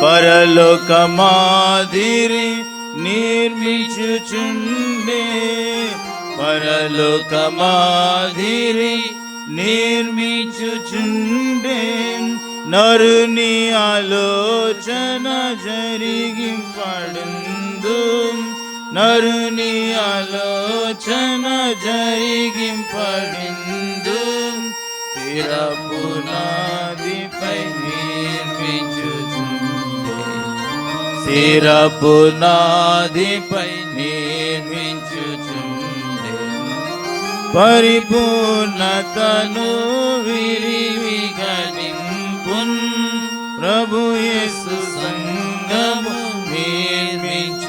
పరలోకమాదిరి నిర్మించుచుండే, పరలోకమాదిరి నిర్మించుచుండే, నరుని ఆలోచన జరిగింపడుందు, నరుని ఆలోచన జరిగింపడిందు, స్థిర పునాదిపై నిర్మించుచుండే, స్థిర పునాదిపై నిర్మించుచుండే, పరిపూర్ణతను విరివిగా నింపున్, ప్రభు యేసు సంగము నిర్మించుచుండా,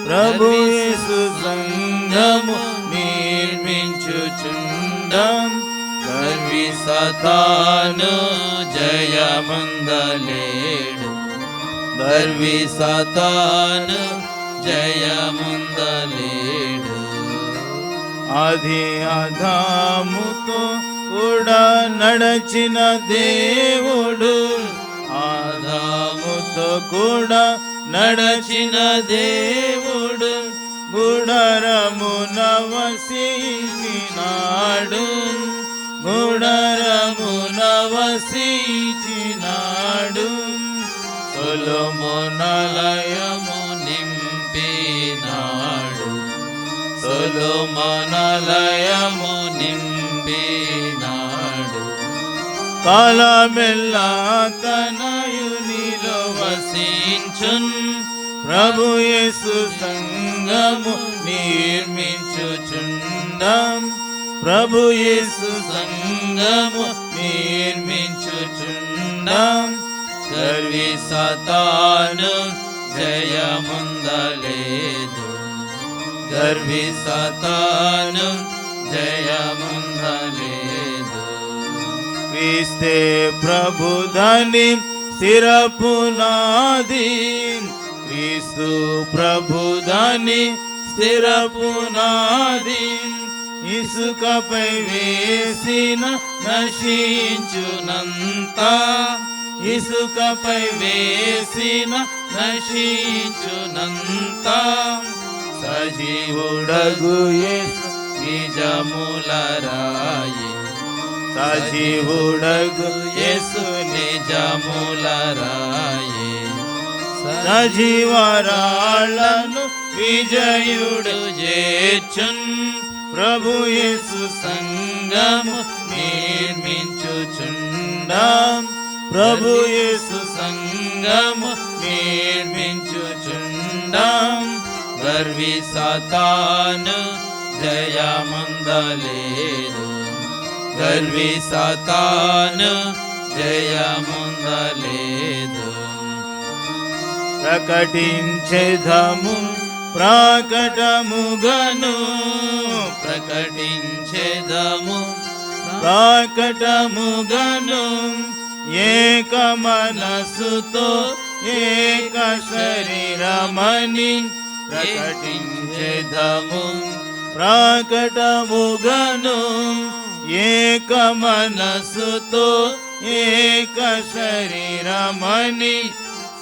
ప్రభు యేసు సంగము నిర్మించుచుండా, గర్వి సాతాను జయమందలేడు, గర్వి సాతాను జయమందలేడు. ఆది ఆదాముతో కూడా నడచిన దేవుడు, ఆదాముతో కూడా నడచిన దేవుడు, గుడారమున వసించినాడు, గుడారమున వసించినాడు, సొలొమోనాలయము నింపినాడు, సొలొమోనాలయము నింపినాడు, కాలమెల్లా తనయునిలో వసించున్, ప్రభు యేసు సంగము నిర్మించుచుండా, ప్రభు యేసు సంగము నిర్మించుచుండా, గర్వి సాతాను జయముందలేదు, గర్వి సాతాను జయముందలేదు. క్రీస్తే ప్రభుదాని స్థిర పునాది, క్రీస్తు ప్రభుదాని స్థిర పునాది, ఇసుకపై వేసిన నశించునంత, ఇసుకపై వేసిన నశించునంత, సజీవుడగు యేసు నిజముల రాయి, సజీవుడగు యేసు నిజముల రాయి, సజీవరాళ్లను విజయుడు చేర్చున్, ప్రభు యేసు సంగము నిర్మించుచుండా, ప్రభు యేసు సంగము నిర్మించుచుండా, గర్వి సాతాను జయమందలేదు, గర్వి సాతాను జయమందలేదు. ప్రకటించెదము ప్రాకటముగను, ప్రకటించెదము ప్రాకటముగను, ఏక మనసుతో ఏక శరీరమని ప్రకటించెదము ప్రాకటముగను, ఏక మనసుతో ఏక శరీరమని,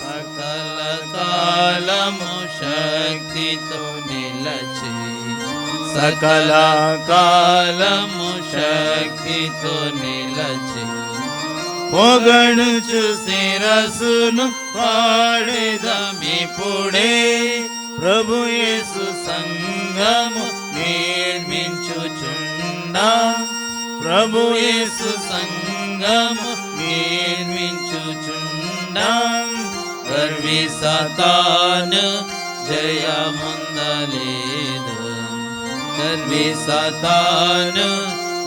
సకల కాలము శక్తితో నిలచి, సకల కాలము శక్తితో నిలచి, పొగడుచు శిరస్సును పాడెదమిప్పుడే, ప్రభు యేసు సంగము నిర్మించుచుండా, ప్రభు యేసు సంగము నిర్మించుచుండా, గర్వి సాతాను జయముందలేదు, గర్వి సాతాను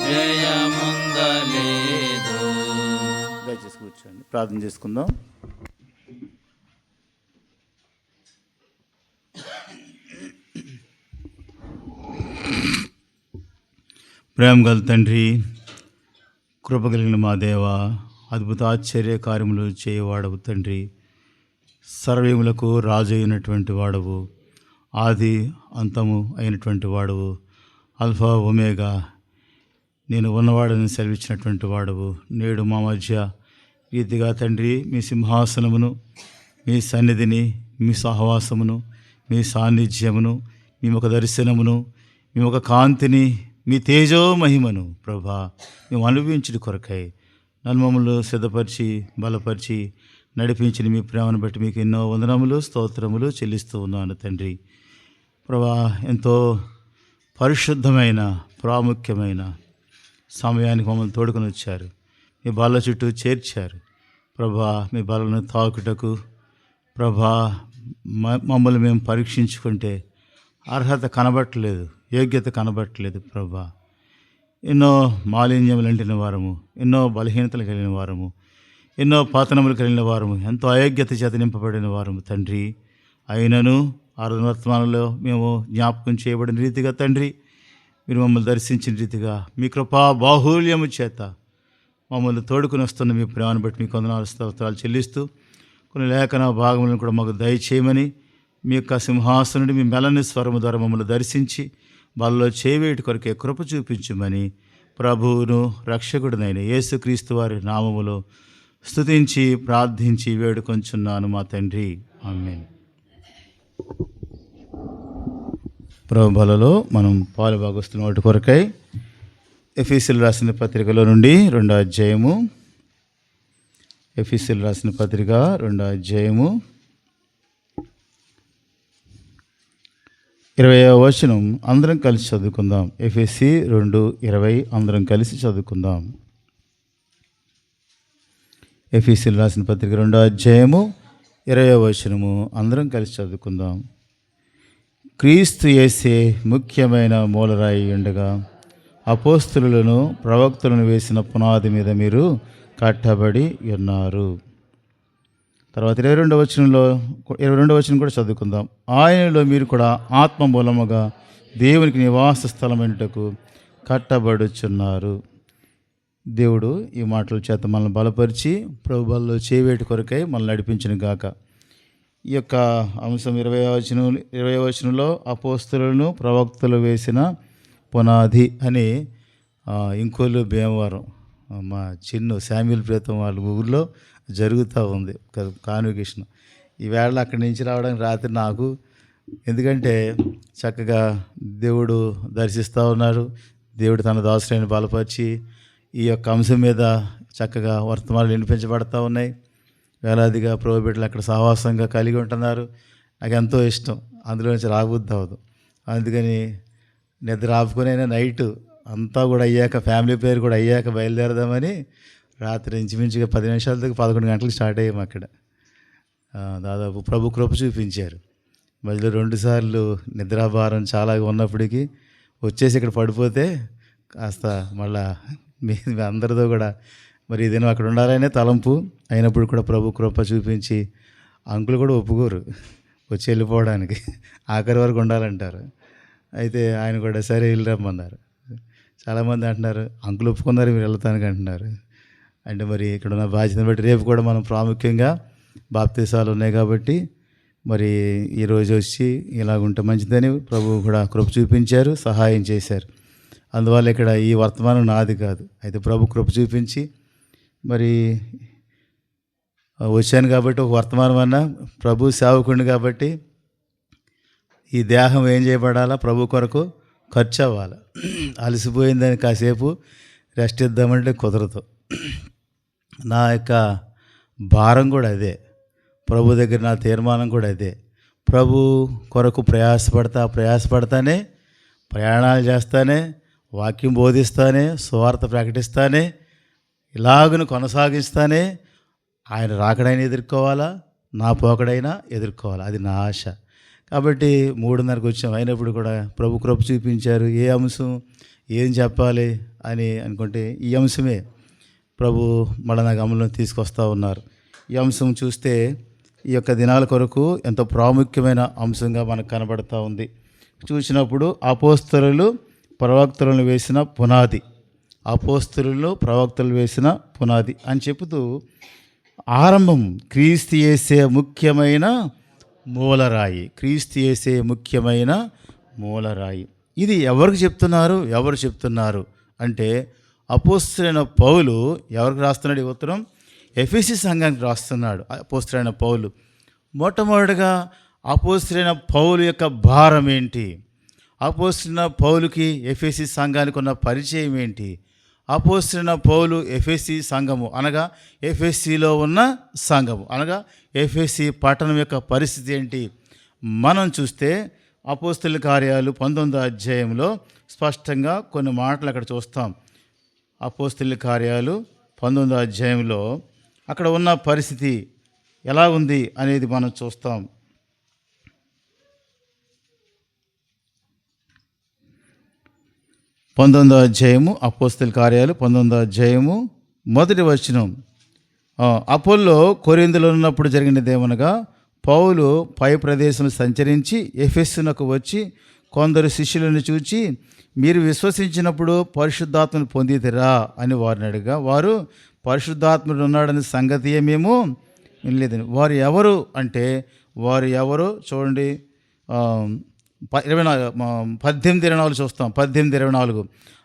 జయముందలేదు. దయచేసి కూర్చోండి, ప్రార్థన చేసుకుందాం. ప్రేమ గల తండ్రి, కృపగలిగిన మా దేవ, అద్భుత ఆశ్చర్య కార్యములు చేయవాడవు తండ్రి, సర్వములకు రాజు అయినటువంటి వాడవు, ఆది అంతము అయినటువంటి వాడవు, అల్ఫా ఒమేగా నేను ఉన్నవాడని సెలవిచ్చినటువంటి వాడవు, నేడు మా మధ్య రీతిగా తండ్రి మీ సింహాసనమును, మీ సన్నిధిని, మీ సహవాసమును, మీ సాన్నిధ్యమును, మీ ఒక దర్శనమును, మీ ఒక కాంతిని, మీ తేజో మహిమను ప్రభా మేము అనుభవించుట కొరకై నన్ను మమ్మల్ని సిద్ధపరిచి బలపరిచి నడిపించిన మీ ప్రేమను బట్టి మీకు ఎన్నో వందనములు స్తోత్రములు చెల్లిస్తూ ఉన్నాను తండ్రి. ప్రభా ఎంతో పరిశుద్ధమైన ప్రాముఖ్యమైన సమయానికి మమ్మల్ని తోడుకొని వచ్చారు. మీ బాల చుట్టూ చేర్చారు ప్రభా. మీ బాలను తాకుటకు ప్రభా మమ్మల్ని మేము పరీక్షించుకుంటే అర్హత కనబట్టలేదు, యోగ్యత కనబట్టలేదు ప్రభా. ఎన్నో మాలిన్యములు అంటిన వారము, ఎన్నో బలహీనతలు కలిగిన వారము, ఎన్నో పతనములు కలిగిన వారము, ఎంతో అయోగ్యత చేత నింపబడిన వారము తండ్రి. అయినను ఆరాధన వర్తమానంలో మేము జ్ఞాపకం చేయబడిన రీతిగా తండ్రి మీరు మమ్మల్ని దర్శించిన రీతిగా మీ కృపా బాహుల్యము చేత మమ్మల్ని తోడుకుని వస్తున్న మీ ప్రేమను బట్టి మీకు వందనాలు స్తోత్రాలు చెల్లిస్తూ కొన్ని లేఖన భాగములను కూడా మాకు దయచేయమని మీ యొక్క సింహాసనుడి మీ మెలని స్వరము ద్వారా మమ్మల్ని దర్శించి వాళ్ళలో చేవేటి కొరకే కృప చూపించమని ప్రభువును రక్షకుడినైన యేసుక్రీస్తు వారి నామములో స్తుతించి ప్రార్థించి వేడుకొంచున్నాను మా తండ్రి. ఆమేన్. ప్రభు బలలో మనం పాలు భాగస్తున్న వాటి కొరకై ఎఫీసీలు రాసిన పత్రికలో నుండి 2వ అధ్యాయము, ఎఫీసీలు రాసిన పత్రిక 2వ అధ్యాయము 20వ వచనం అందరం కలిసి చదువుకుందాం. ఎఫెసీ 2:20 అందరం కలిసి చదువుకుందాం. ఎఫీసీలు రాసిన పత్రిక 2వ అధ్యాయము 20వ వచనము అందరం కలిసి చదువుకుందాం. క్రీస్తు యేసే ముఖ్యమైన మూలరాయి ఉండగా అపోస్తలులను ప్రవక్తలను వేసిన పునాది మీద మీరు కట్టబడి ఉన్నారు. తర్వాత 22వ వచనం కూడా చదువుకుందాం. ఆయనలో మీరు కూడా ఆత్మ మూలముగా దేవునికి నివాస స్థలమైనటకు కట్టబడుచున్నారు. దేవుడు ఈ మాటల చేత మనల్ని బలపరిచి ప్రభువులో చేవేటి కొరకై మనల్ని నడిపించును గాక. ఈ యొక్క అంశం 20వ వచనంలో అపోస్తలులను ప్రవక్తలు వేసిన పునాది అని ఇంకోలు భీమవరం మా చిన్ను శామ్యుల్ ప్రీతం వాళ్ళ ఊరిలో జరుగుతూ ఉంది కాన్వకేషన్. ఈవేళ అక్కడి నుంచి రావడానికి రాత్రి నాకు, ఎందుకంటే చక్కగా దేవుడు దర్శిస్తూ ఉన్నారు. దేవుడు తన దాసులైన బలపరిచి ఈ యొక్క అంశం మీద చక్కగా వర్తమానాలు వినిపించబడతా ఉన్నాయి. వేలాదిగా ప్రభు బిడ్డలు అక్కడ సహవాసంగా కలిగి ఉంటున్నారు. నాకు ఎంతో ఇష్టం, అందులో నుంచి రాబుద్ది అవ్వదు. అందుకని నిద్ర ఆపుకునైనా నైటు అంతా కూడా అయ్యాక, ఫ్యామిలీ పేరు కూడా అయ్యాక బయలుదేరదామని రాత్రి ఇంచుమించుగా 10 నిమిషాలతో 11 గంటలకు స్టార్ట్ అయ్యాము అక్కడ. దాదాపు ప్రభు కృప చూపించారు. మధ్యలో 2 సార్లు నిద్రాభారం చాలా ఉన్నప్పటికీ వచ్చేసి ఇక్కడ పడిపోతే కాస్త మళ్ళా మీ అందరితో కూడా మరి ఇదేనో అక్కడ ఉండాలనే తలంపు అయినప్పుడు కూడా ప్రభు కృప చూపించి, అంకులు కూడా ఒప్పుకోరు వచ్చి వెళ్ళిపోవడానికి, ఆఖరి వరకు ఉండాలంటారు. అయితే ఆయన కూడా సరే వెళ్ళరమ్మన్నారు. చాలామంది అంటున్నారు అంకులు ఒప్పుకున్నారు మీరు వెళ్తానికి అంటున్నారు. అంటే మరి ఇక్కడ ఉన్న బాధ్యతను బట్టి రేపు కూడా మనం ప్రాముఖ్యంగా బాప్తీసాలు ఉన్నాయి కాబట్టి మరి ఈరోజు వచ్చి ఇలాగుంటే మంచిదని ప్రభు కూడా కృప చూపించారు, సహాయం చేశారు. అందువల్ల ఇక్కడ ఈ వర్తమానం నాది కాదు, అయితే ప్రభు కృప చూపించి మరి వచ్చాను కాబట్టి ఒక వర్తమానం అన్నా ప్రభు సేవకుడిని కాబట్టి ఈ దేహం ఏం చేయబడాలా, ప్రభు కొరకు ఖర్చు అవ్వాలి. అలసిపోయిందని కాసేపు రెస్ట్ ఇద్దామంటే కుదరదు. నా యొక్క భారం కూడా అదే, ప్రభు దగ్గర నా తీర్మానం కూడా అదే. ప్రభు కొరకు ప్రయాసపడతానే, ప్రయాణాలు చేస్తానే, వాక్యం బోధిస్తానే, సువార్త ప్రకటిస్తానే, ఇలాగను కొనసాగిస్తానే ఆయన రాకడైనా ఎదుర్కోవాలా, నా పోకడైనా ఎదుర్కోవాలా, అది నా ఆశ. కాబట్టి 3:30కు వచ్చాం. అయినప్పుడు కూడా ప్రభు కృప చూపించారు. ఏ అంశం ఏం చెప్పాలి అని అనుకుంటే ఈ అంశమే ప్రభు మళ్ళీ నా గమనంలో తీసుకొస్తూ ఉన్నారు. ఈ అంశం చూస్తే ఈ యొక్క దినాల కొరకు ఎంతో ప్రాముఖ్యమైన అంశంగా మనకు కనబడుతూ ఉంది. చూసినప్పుడు అపోస్తలులు ప్రవక్తలను వేసిన పునాది, అపోస్తలులు ప్రవక్తలు వేసిన పునాది అని చెబుతూ ఆరంభం క్రీస్తు యేసే ముఖ్యమైన మూలరాయి, క్రీస్తు యేసే ముఖ్యమైన మూలరాయి. ఇది ఎవరికి చెప్తున్నారు అంటే అపోస్తలుడైన పౌలు ఎవరికి రాస్తున్నాడు ఈ ఉత్తరం? ఎఫెసీ సంఘానికి రాస్తున్నాడు అపోస్తలుడైన పౌలు. మొట్టమొదటిగా అపోస్తలుడైన పౌలు యొక్క భారం ఏంటి, అపోస్తలుడైన పౌలుకి ఎఫెసీ సంఘానికి ఉన్న పరిచయం ఏంటి, అపోస్తలుడైన పౌలు ఎఫెసీ సంఘము అనగా ఎఫెసీలో ఉన్న సంఘము అనగా ఎఫెసీ పట్టణం యొక్క పరిస్థితి ఏంటి మనం చూస్తే అపోస్తలుల కార్యాలు 19వ అధ్యాయంలో స్పష్టంగా కొన్ని మాటలు అక్కడ చూస్తాం. అపోస్తలుల కార్యాలు 19వ అధ్యాయంలో అక్కడ ఉన్న పరిస్థితి ఎలా ఉంది అనేది మనం చూస్తాం. 19వ అధ్యాయము అపోస్తలుల కార్యాలు 19వ అధ్యాయము 1వ వచనం. అపోల్లో కొరింథీలో ఉన్నప్పుడు జరిగినదేమనగా, పౌలు పై ప్రదేశం సంచరించి ఎఫెసునకు వచ్చి కొందరు శిష్యులను చూచి, మీరు విశ్వసించినప్పుడు పరిశుద్ధాత్మను పొందితిరా అని వారిని అడిగా, వారు పరిశుద్ధాత్ముడు ఉన్నాడనే సంగతి మేము వినలేదని. వారు ఎవరు అంటే, వారు ఎవరు చూడండి, 18:24 చూస్తాం. 18:24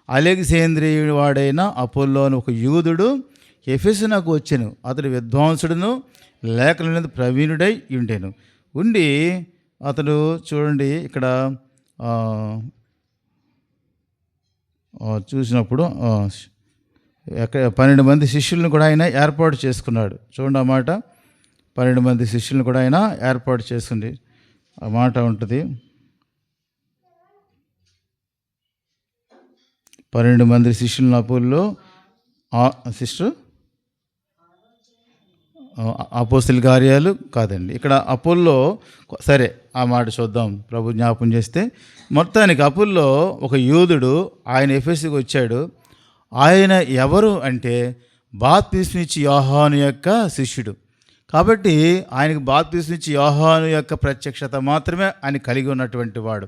అలెగ్జాంద్రియుడి వాడైన అపోల్లో అని ఒక యూదుడు ఎఫెసునకు వచ్చెను. అతడు విద్వాంసుడును లేఖనందు ప్రవీణుడై ఉండెను. ఉండి అతడు చూడండి ఇక్కడ చూసినప్పుడు 12 మంది శిష్యులను కూడా ఆయన ఏర్పాటు చేసుకున్నాడు. చూడండి ఆ మాట, 12 మంది శిష్యులను కూడా ఆయన ఏర్పాటు చేసుకుంది. ఆ మాట ఉంటుంది, 12 మంది శిష్యులను అపోల్లో సిస్టర్ అపోస్తలుల కార్యాలు కాదండి, ఇక్కడ అపోల్లో. సరే ఆ మాట చూద్దాం, ప్రభు జ్ఞాపం చేస్తే. మొత్తానికి అపోల్లో ఒక యూదుడు, ఆయన ఎఫెసుకు వచ్చాడు. ఆయన ఎవరు అంటే బాప్తిస్మిచ్చి యోహాను యొక్క శిష్యుడు. కాబట్టి ఆయనకు బాప్తిస్మిచ్చి యోహాను యొక్క ప్రత్యక్షత మాత్రమే ఆయన కలిగి ఉన్నటువంటి వాడు.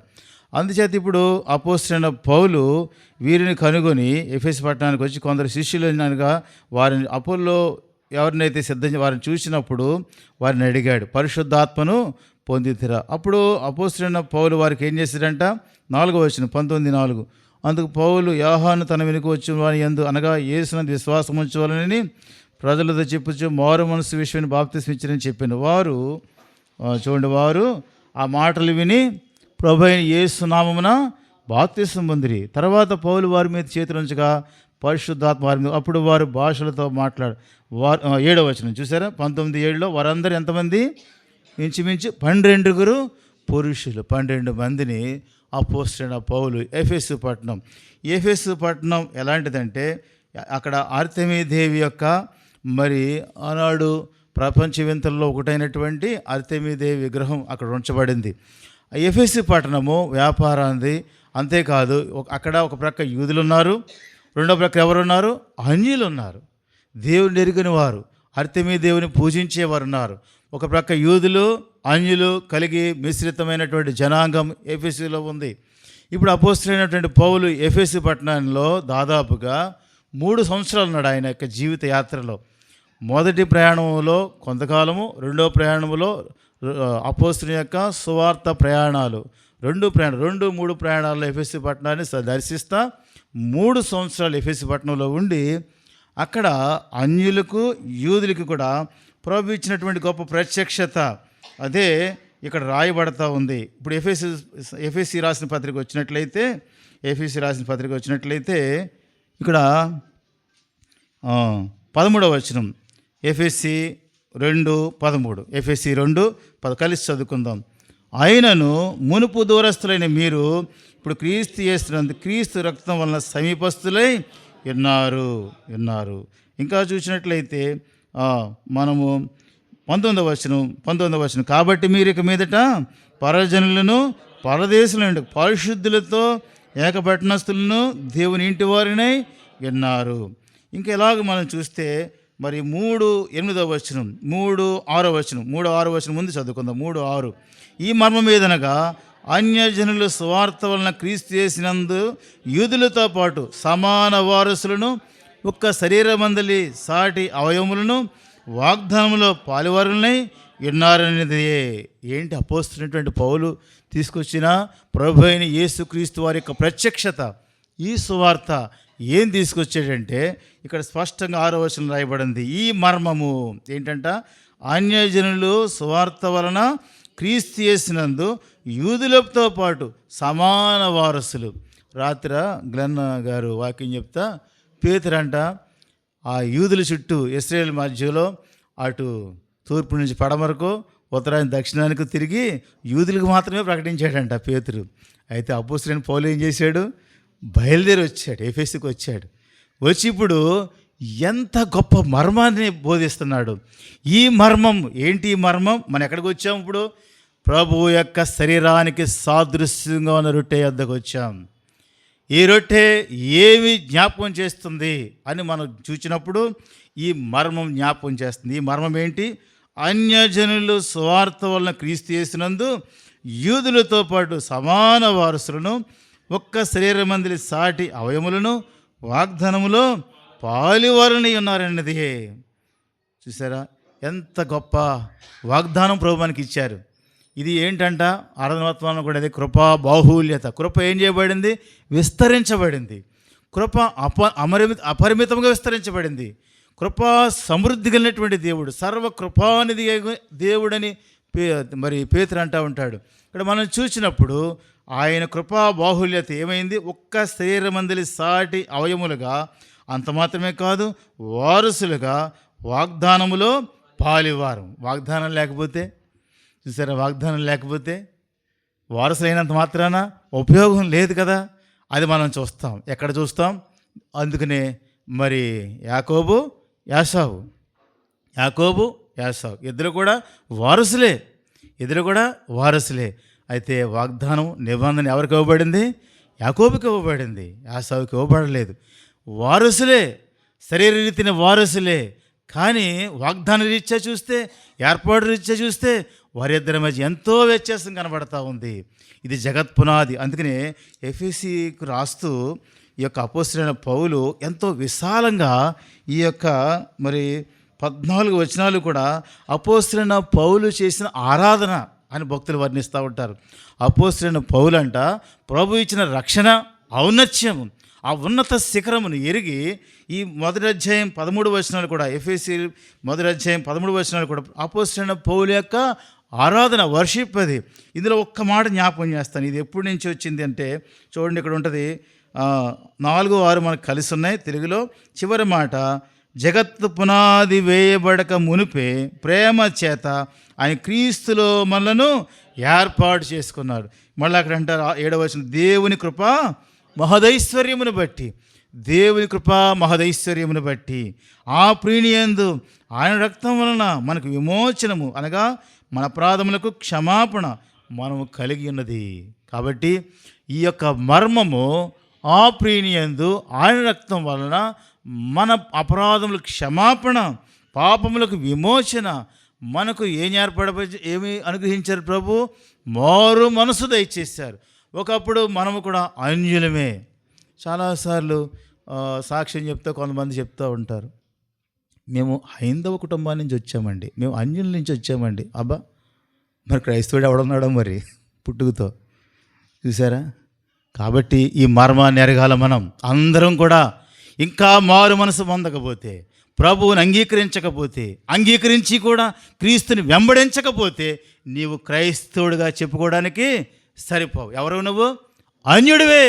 అందుచేత ఇప్పుడు అపోస్తలుడైన పౌలు వీరిని కనుగొని ఎఫెసు పట్టణానికి వచ్చి కొందరు శిష్యులు అనగా వారిని అపోల్లో ఎవరినైతే వారిని చూసినప్పుడు వారిని అడిగాడు, పరిశుద్ధాత్మను పొందితిరా. అప్పుడు అపోస్తలుడైన పౌలు వారికి ఏం చేశాడంట, 4వ వచనం 19:4. అందుకు పౌలు, యోహాను తన వెనుక వచ్చిన వాని యందు అనగా యేసునందు విశ్వాసం ఉంచవాలని ప్రజలతో చెప్పుచు మారు మనసు విషయాన్ని బాప్తిస్మిచ్చిరని చెప్పాను. వారు చూడండి, వారు ఆ మాటలు విని ప్రభు అయిన యేసు నామమున బాప్తిసం పొందిరి. తర్వాత పౌలు వారి మీద చేతులుంచగా పరిశుద్ధాత్మ వారి మీద, అప్పుడు వారు భాషలతో వారు 7వ వచనం చూసారా, 19:7లో వారందరూ ఎంతమంది, ఇంచుమించు 12 పురుషులు, 12 మందిని అపోస్తలుడైన పౌలు ఎఫెసు పట్టణం. ఎఫెసు పట్టణం ఎలాంటిదంటే, అక్కడ ఆర్తెమీ దేవి యొక్క మరి ఆనాడు ప్రపంచ వింతల్లో ఒకటైనటువంటి ఆర్తెమీ దేవి విగ్రహం అక్కడ ఉంచబడింది. ఎఫెసు పట్టణము వ్యాపారాన్ని, అంతేకాదు అక్కడ ఒక ప్రక్క యూదులు ఉన్నారు, రెండో ప్రక్క ఎవరున్నారు, అన్యులు ఉన్నారు, దేవుని ఎరుగని వారు, ఆర్తెమీ దేవుని పూజించేవారు ఉన్నారు. ఒక ప్రక్క యూదులు అన్యులు కలిగి మిశ్రితమైనటువంటి జనాంగం ఎఫెసులో ఉంది. ఇప్పుడు అపోస్తలుడైనటువంటి పౌలు ఎఫెసు పట్టణంలో దాదాపుగా 3 సంవత్సరాలు ఉన్నాడు ఆయన యొక్క జీవిత యాత్రలో. మొదటి ప్రయాణంలో కొంతకాలము, రెండో ప్రయాణంలో అపోస్తలుని యొక్క సువార్త ప్రయాణాలు, 2 3 ప్రయాణాల్లో ఎఫెసు పట్టణాన్ని దర్శిస్తా 3 సంవత్సరాలు ఎఫెసు పట్టణంలో ఉండి అక్కడ అన్యులకు యూదులకు కూడా ప్రభు ఇచ్చినటువంటి గొప్ప ప్రత్యక్షత అదే ఇక్కడ రాయబడతా ఉంది. ఇప్పుడు ఎఫెసీ రాసిన పత్రిక వచ్చినట్లయితే ఇక్కడ 13వ వచనం, ఎఫెసీ 2:13, ఎఫెసీ 2:10 కలిసి చదువుకుందాం. ఆయనను మునుపు దూరస్తులైన మీరు ఇప్పుడు క్రీస్తు యేసునందు క్రీస్తు రక్తం వలన సమీపస్తులై ఉన్నారు. ఇంకా చూసినట్లయితే మనము 19వ వచనం, కాబట్టి మీరు ఇక మీదట పరజనులను పరదేశులను పరిశుద్ధులతో ఏకపట్టణస్థులను దేవుని ఇంటి వారినై విన్నారు. ఇంకా ఎలాగ మనం చూస్తే మరి 3:8వ వచనం, 3:6వ వచనం ముందు చదువుకుందాం. 3:6 ఈ మర్మం మీదనగా అన్యజనుల స్వార్థ వలన క్రీస్తు యేసునందు యూదులతో పాటు సమాన వారసులను ఒక్క శరీరమందలి సాటి అవయములను వాగ్దానంలో పాలువారులనై ఉన్నారనేది. ఏంటి అపోస్తలుడైనటువంటి పౌలు తీసుకొచ్చిన ప్రభు అయిన యేసుక్రీస్తు వారి యొక్క ప్రత్యక్షత, ఈ సువార్త ఏం తీసుకొచ్చాడంటే ఇక్కడ స్పష్టంగా 6వ వచనం రాయబడింది. ఈ మర్మము ఏంటంట, అన్యజనులు సువార్త వలన క్రీస్తు యేసునందు యూదులతో పాటు సమాన వారసులు. రాత్రి గ్లెన్ గారు వాక్యం చెప్తా, పేతురంట ఆ యూదుల చుట్టూ ఇశ్రాయేలు మధ్యలో అటు తూర్పు నుంచి పడమరకు ఉత్తరాయణ దక్షిణానికి తిరిగి యూదులకు మాత్రమే ప్రకటించాడంట పేతురు. అయితే అపోస్తలుడైన పౌలు ఏం చేశాడు, బయలుదేరి వచ్చాడు, ఎఫెసుకు వచ్చాడు. వచ్చి ఇప్పుడు ఎంత గొప్ప మర్మాన్ని బోధిస్తున్నాడు. ఈ మర్మం ఏంటి? ఈ మర్మం మనం ఎక్కడికి వచ్చాం? ఇప్పుడు ప్రభువు యొక్క శరీరానికి సాదృశ్యంగా ఉన్న రొట్టె వద్దకు వచ్చాం. ఈ రొట్టె ఏమి జ్ఞాపకం చేస్తుంది అని మనం చూసినప్పుడు ఈ మర్మం జ్ఞాపకం చేస్తుంది. ఈ మర్మం ఏంటి? అన్యజనులు స్వార్థ వలన క్రీస్తు యేసునందు యూదులతో పాటు సమాన వారసులను, ఒక్క శరీరమందలి సాటి అవయములను వాగ్దానములో పాలివారుని ఉన్నారన్నది. చూసారా ఎంత గొప్ప వాగ్దానం ప్రభు మనకి ఇచ్చారు. ఇది ఏంటంట, అర్థవత్వాన్ని కూడా అదే కృపా బాహుల్యత. కృప ఏం చేయబడింది? విస్తరించబడింది. కృప అపరిమితంగా విస్తరించబడింది. కృపా సమృద్ధి కలిగినటువంటి దేవుడు, సర్వ కృపానిధి దేవుడని మరి పేతురు అంటూ ఉంటాడు. ఇక్కడ మనం చూసినప్పుడు ఆయన కృపా బాహుల్యత ఏమైంది? ఒక్క శరీరమందలి సాటి అవయములుగా, అంత మాత్రమే కాదు వారసులుగా, వాగ్దానములో పాలివారం. వాగ్దానం లేకపోతే, చూసారా, వాగ్దానం లేకపోతే వారసులైనంత మాత్రాన ఉపయోగం లేదు కదా. అది మనం చూస్తాం. ఎక్కడ చూస్తాం? అందుకనే మరి యాకోబు యాసావు ఇద్దరు కూడా వారసులే. అయితే వాగ్దానం నిబంధన ఎవరికి ఇవ్వబడింది? యాకోబుకి ఇవ్వబడింది, యాసావుకి ఇవ్వబడలేదు. వారసులే, శరీర రీతిన వారసులే. కానీ వాగ్దాన రీత్యా చూస్తే, ఏర్పాటు రీత్యా చూస్తే వారిద్దరి మధ్య ఎంతో వ్యత్యాసం కనబడతా ఉంది. ఇది జగత్ పునాది. అందుకనే ఎఫెసీకు రాస్తూ ఈ యొక్క అపోస్తలుడైన పౌలు ఎంతో విశాలంగా ఈ యొక్క మరి 14 వచనాలు కూడా అపోస్తలుడైన పౌలు చేసిన ఆరాధన అని భక్తులు వర్ణిస్తూ ఉంటారు. అపోస్తలుడైన పౌలు అంట ప్రభు ఇచ్చిన రక్షణ ఔన్నత్యము, ఆ ఉన్నత శిఖరమును ఎరిగి ఈ మొదటి అధ్యాయం 13 వచనాలు కూడా, ఎఫెసీ మొదటి అధ్యాయం 13 వచనాలు కూడా అపోస్తలుడైన పౌలు యొక్క ఆరాధన, వర్షిప్. అది ఇందులో ఒక్క మాట జ్ఞాపకం చేస్తాను. ఇది ఎప్పటి నుంచి వచ్చింది అంటే చూడండి, ఇక్కడ ఉంటుంది 4, 6 మనకు కలిసి ఉన్నాయి తెలుగులో. చివరి మాట, జగత్తు పునాది వేయబడక మునిపే ప్రేమ చేత ఆయన క్రీస్తులో మనలను ఏర్పాటు చేసుకున్నాడు. మళ్ళీ అక్కడ అంటారు 7వ వచనం, దేవుని కృప మహదైశ్వర్యమును బట్టి ఆ ప్రీణియందు ఆయన రక్తం వలన మనకు విమోచనము, అనగా మన అపరాధములకు క్షమాపణ మనము కలిగి ఉన్నది. కాబట్టి ఈ యొక్క మర్మము, ఆ ప్రీణియందు ఆయన రక్తం వలన మన అపరాధములకు క్షమాపణ, పాపములకు విమోచన, మనకు ఏమి అనుగ్రహించారు ప్రభు? మారు మనసు దయచేశారు. ఒకప్పుడు మనము కూడా అన్యులమే. చాలాసార్లు సాక్ష్యం చెప్తే కొంతమంది చెప్తూ ఉంటారు, మేము హైందవ కుటుంబాల నుంచి వచ్చామండి, మేము అన్యుల నుంచి వచ్చామండి. అబ్బా, మరి క్రైస్తవుడు ఎవడున్నాడో మరి పుట్టుకతో. చూసారా? కాబట్టి ఈ మర్మాన్ని ఎరగాల మనం అందరం కూడా. ఇంకా మారు మనసు పొందకపోతే, ప్రభువుని అంగీకరించి కూడా క్రీస్తుని వెంబడించకపోతే నీవు క్రైస్తవుడిగా చెప్పుకోవడానికి సరిపోవు. ఎవరు నువ్వు? అన్యుడివే.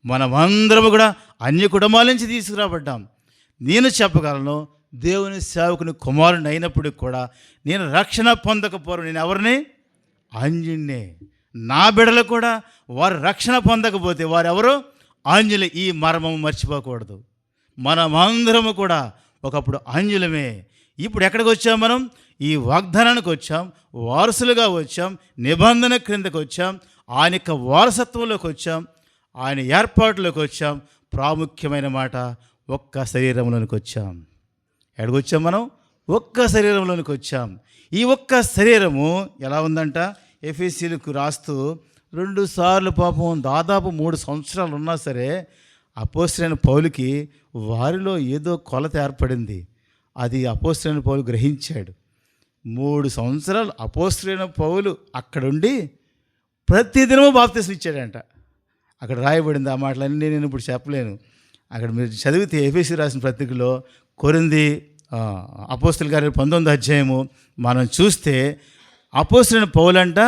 మనమందరము కూడా అన్య కుటుంబాల నుంచి తీసుకురాబడ్డాం. నేను చెప్పగలను, దేవుని సేవకుని కుమారుని అయినప్పటికి కూడా నేను రక్షణ పొందకపోరు, నేను ఎవరిని? అన్యున్నే. నా బిడ్డలు కూడా వారు రక్షణ పొందకపోతే వారెవరు? అన్యులే. ఈ మర్మము మర్చిపోకూడదు. మనమందరము కూడా ఒకప్పుడు అన్యులమే. ఇప్పుడు ఎక్కడికి వచ్చాం? మనం ఈ వాగ్దానానికి వచ్చాం, వారసులుగా వచ్చాం, నిబంధన క్రిందకు వచ్చాం, ఆయన యొక్క వారసత్వంలోకి వచ్చాం, ఆయన ఏర్పాటులోకి వచ్చాం. ప్రాముఖ్యమైన మాట, ఒక్క శరీరంలోనికి వచ్చాం. ఎక్కడికి వచ్చాం మనం? ఒక్క శరీరంలోనికి వచ్చాం. ఈ ఒక్క శరీరము ఎలా ఉందంట? ఎఫెసీయులకు రాస్తూ 2 సార్లు పాపం దాదాపు 3 సంవత్సరాలు ఉన్నా సరే అపోస్తలుడైన పౌలుకి వారిలో ఏదో కొలత ఏర్పడింది. అది అపోస్తలుడైన పౌలు గ్రహించాడు. 3 సంవత్సరాలు అపోస్తలుడైన పౌలు అక్కడుండి ప్రతిదినము బాప్తిస్మం ఇచ్చాడంట. అక్కడ రాయబడింది. ఆ మాటలన్నీ నేను ఇప్పుడు చెప్పలేను. అక్కడ మీరు చదివితే ఎఫెసీ రాసిన పత్రికలో కొరింథీ అపోస్తలుల కార్యాలు 19వ అధ్యాయము మనం చూస్తే అపోస్తలుడైన పౌలంట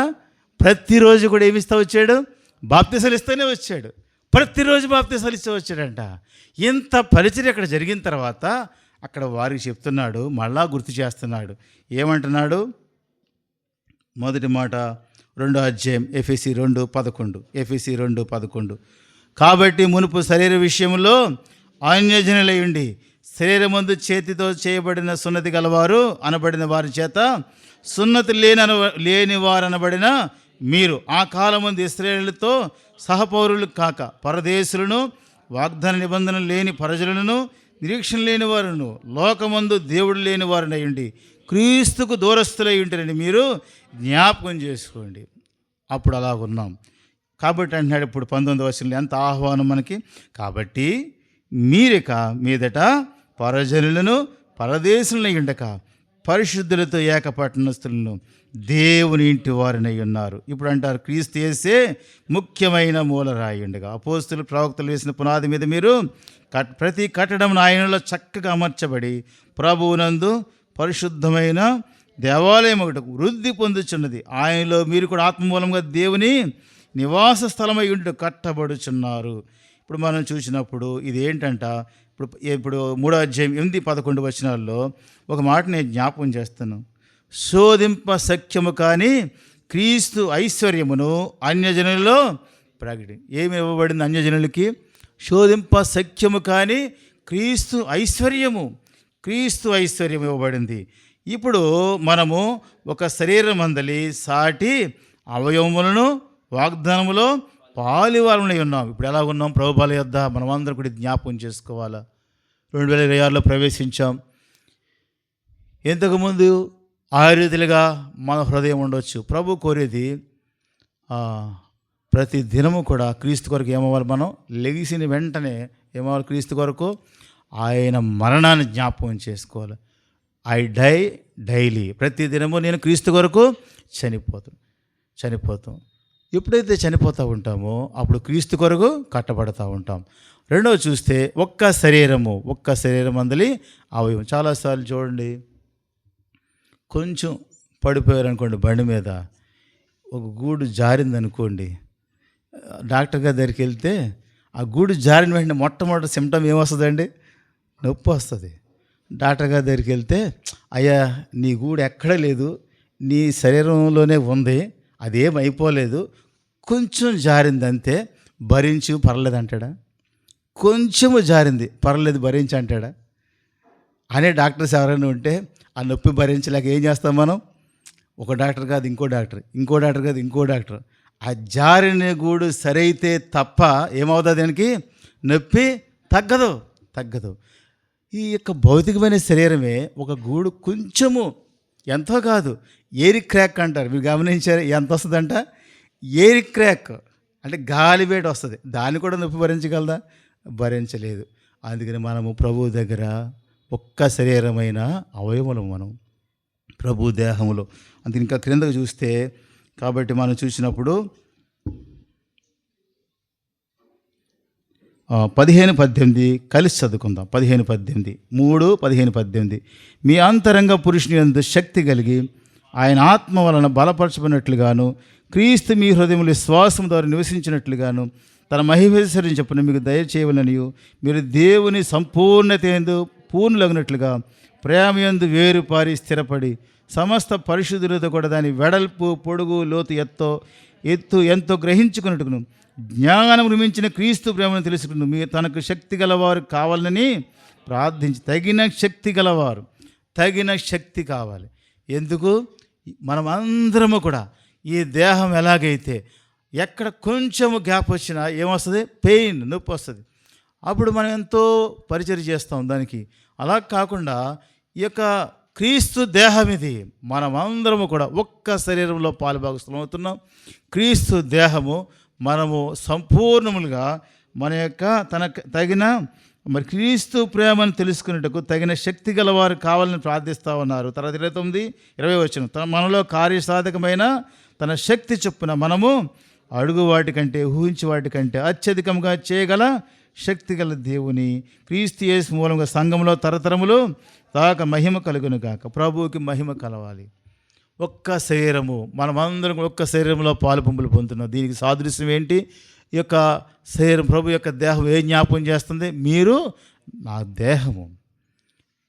ప్రతిరోజు కూడా ఏమిస్తూ వచ్చాడు? బాప్తిసాలు ఇస్తూనే వచ్చాడు. ప్రతిరోజు బాప్తిసాలు ఇస్తూ వచ్చాడంట. ఇంత పరిచర్య అక్కడ జరిగిన తర్వాత అక్కడ వారికి చెప్తున్నాడు, మళ్ళా గుర్తు చేస్తున్నాడు. ఏమంటున్నాడు? మొదటి మాట 2వ అధ్యాయం ఎఫెసీ 2:11. ఎఫెసీ 2:11. కాబట్టి మునుపు శరీర విషయంలో అన్యజనులై ఉండి శరీరమందు చేతితో చేయబడిన సున్నతి గలవారు అనబడిన వారి చేత సున్నతి లేని వారు అనబడిన మీరు ఆ కాలమందు ఇశ్రాయేలుతో సహపౌరులు కాక పరదేశులను, వాగ్దాన నిబంధన లేని ప్రజలను, నిరీక్షణ లేని వారును, లోకమందు దేవుడు లేని వారినై ఉండి క్రీస్తుకు దూరస్తులై ఉంటారని మీరు జ్ఞాపకం చేసుకోండి. అప్పుడు అలా ఉన్నాం. కాబట్టి అంటున్నాడు ఇప్పుడు 19వ వచనంలో ఎంత ఆహ్వానం మనకి. కాబట్టి మీరిక మీదట పరజనులను, పరదేశులనై ఉండక పరిశుద్ధులతో ఏకపట్టణస్థులను దేవుని ఇంటి వారినై ఉన్నారు. ఇప్పుడు అంటారు క్రీస్తు యేసే ముఖ్యమైన మూలరాయి ఉండగా అపోస్తులు ప్రవక్తలు వేసిన పునాది మీద మీరు ప్రతి కట్టడం ఆయనలో చక్కగా అమర్చబడి ప్రభువునందు పరిశుద్ధమైన దేవాలయం ఒకటి వృద్ధి పొందుచున్నది. ఆయనలో మీరు కూడా ఆత్మమూలంగా దేవుని నివాస స్థలమై ఉండి కట్టబడుచున్నారు. ఇప్పుడు మనం చూసినప్పుడు ఇది ఏంటంట, ఇప్పుడు 3వ అధ్యాయం 8-11 వచనాల్లో ఒక మాట నేను జ్ఞాపకం చేస్తాను. శోధింప సఖ్యము కానీ క్రీస్తు ఐశ్వర్యమును అన్యజనులలో ఏమి ఇవ్వబడింది? అన్యజనులకి శోధింప సఖ్యము కానీ క్రీస్తు ఐశ్వర్యం ఇవ్వబడింది. ఇప్పుడు మనము ఒక శరీరం అందలి సాటి అవయవములను వాగ్దానములో పాలివారములై ఉన్నాం. ఇప్పుడు ఎలా ఉన్నాం? ప్రభుపాల యొద్ద మనమందరం కూడా జ్ఞాపకం చేసుకోవాలా. 2026లో ప్రవేశించాం. ఇంతకుముందు ఆ రీతిగా మన హృదయం ఉండవచ్చు. ప్రభు కోరేది ప్రతి దినము కూడా క్రీస్తు కొరకు ఏమవ్వాలి? మనం లెగిసిన వెంటనే ఏమవ్వాలి? క్రీస్తు కొరకు ఆయన మరణాన్ని జ్ఞాపకం చేసుకోవాలి. ఐ డై డైలీ, ప్రతి దినము నేను క్రీస్తు కొరకు చనిపోతాం. ఎప్పుడైతే చనిపోతూ ఉంటామో అప్పుడు క్రీస్తు కొరకు కట్టబడతా ఉంటాం. రెండవ చూస్తే ఒక్క శరీరం అందలి అవయవం. చాలాసార్లు చూడండి, కొంచెం పడిపోయారు అనుకోండి, బండి మీద ఒక గూడు జారిందనుకోండి, డాక్టర్ గారి దగ్గరికి వెళ్తే ఆ గూడు జారిన వెంటనే మొట్టమొదటి సిమ్టమ్ ఏమొస్తుందండి? నొప్పి వస్తుంది. డాక్టర్ గారి దగ్గరికి వెళ్తే, అయ్యా నీ గూడు ఎక్కడా లేదు, నీ శరీరంలోనే ఉంది, అదేం అయిపోలేదు, కొంచెం జారింది అంతే, భరించు పర్లేదు అంటాడా? కొంచెము జారింది పర్లేదు భరించి అంటాడా? అనే డాక్టర్స్ ఎవరైనా ఉంటే ఆ నొప్పి భరించలేక ఏం చేస్తాం మనం? ఒక డాక్టర్ కాదు ఇంకో డాక్టర్, ఇంకో డాక్టర్ కాదు ఇంకో డాక్టర్. ఆ జారిన గూడు సరైతే తప్ప ఏమవుతుంది? దానికి నొప్పి తగ్గదు. ఈ యొక్క భౌతికమైన శరీరమే ఒక గూడు కొంచెము, ఎంతో కాదు, ఎయిర్ క్రాక్ అంటారు. మీరు గమనించారు? ఎంత వస్తుందంట? ఎయిర్ క్రాక్ అంటే గాలివేడి వస్తుంది. దాన్ని కూడా నొప్పి భరించగలదా? భరించలేదు. అందుకని మనము ప్రభు దగ్గర ఒక్క శరీరమైన అవయవములు మనం ప్రభు దేహములో. అందుకని ఇంకా క్రిందకు చూస్తే, కాబట్టి మనం చూసినప్పుడు 15-18 కలిసి చదువుకుందాం. 15-18 3:15-18. మీ అంతరంగ పురుషుని యందు శక్తి కలిగి ఆయన ఆత్మ వలన బలపరచబడినట్లుగాను క్రీస్తు మీ హృదయములు విశ్వాసం ద్వారా నివసించినట్లుగాను తన మహిమేశ్వరం చెప్పున మీకు దయచేయవలనియు మీరు దేవుని సంపూర్ణత యందు పూర్ణులగినట్లుగా ప్రేమయందు వేరుపారి స్థిరపడి సమస్త పరిశుద్ధులతో కూడా దాని వెడల్పు పొడుగు లోతు ఎత్తు ఎంతో గ్రహించుకున్నట్టును జ్ఞానం మించిన క్రీస్తు ప్రేమను తెలుసుకుని మీరు తనకు శక్తి గలవారు కావాలని ప్రార్థించి తగిన శక్తి కావాలి. ఎందుకు? మనం అందరము కూడా ఈ దేహం ఎలాగైతే ఎక్కడ కొంచెము గ్యాప్ వచ్చినా ఏమొస్తుంది? పెయిన్, నొప్పి వస్తుంది. అప్పుడు మనం ఎంతో పరిచర్య చేస్తాం దానికి. అలా కాకుండా ఈ యొక్క క్రీస్తు దేహం ఇది, మనమందరము కూడా ఒక్క శరీరంలో పాలుభాగస్థలం అవుతున్నాం. క్రీస్తు దేహము మనము సంపూర్ణములుగా మన యొక్క తగిన క్రీస్తు ప్రేమను తెలుసుకునేటకు తగిన శక్తి గలవారు కావాలని ప్రార్థిస్తూ ఉన్నారు. తర్వాత 29-20 వచనం, మనలో కార్యసాధకమైన తన శక్తి చొప్పున మనము అడుగు వాటికంటే ఊహించి వాటికంటే అత్యధికంగా చేయగల శక్తి గల దేవుని క్రీస్తు యేసు మూలంగా సంఘంలో తరతరములు తాక మహిమ కలుగును గాక. ప్రభువుకి మహిమ కలవాలి. ఒక్క శరీరము, మనమందరం ఒక్క శరీరంలో పాలు పంపులు పొందుతున్నాం. దీనికి సాదృశ్యం ఏంటి? ఈ యొక్క శరీరం, ప్రభు యొక్క దేహం ఏ జ్ఞాపకం చేస్తుంది? మీరు నా దేహము,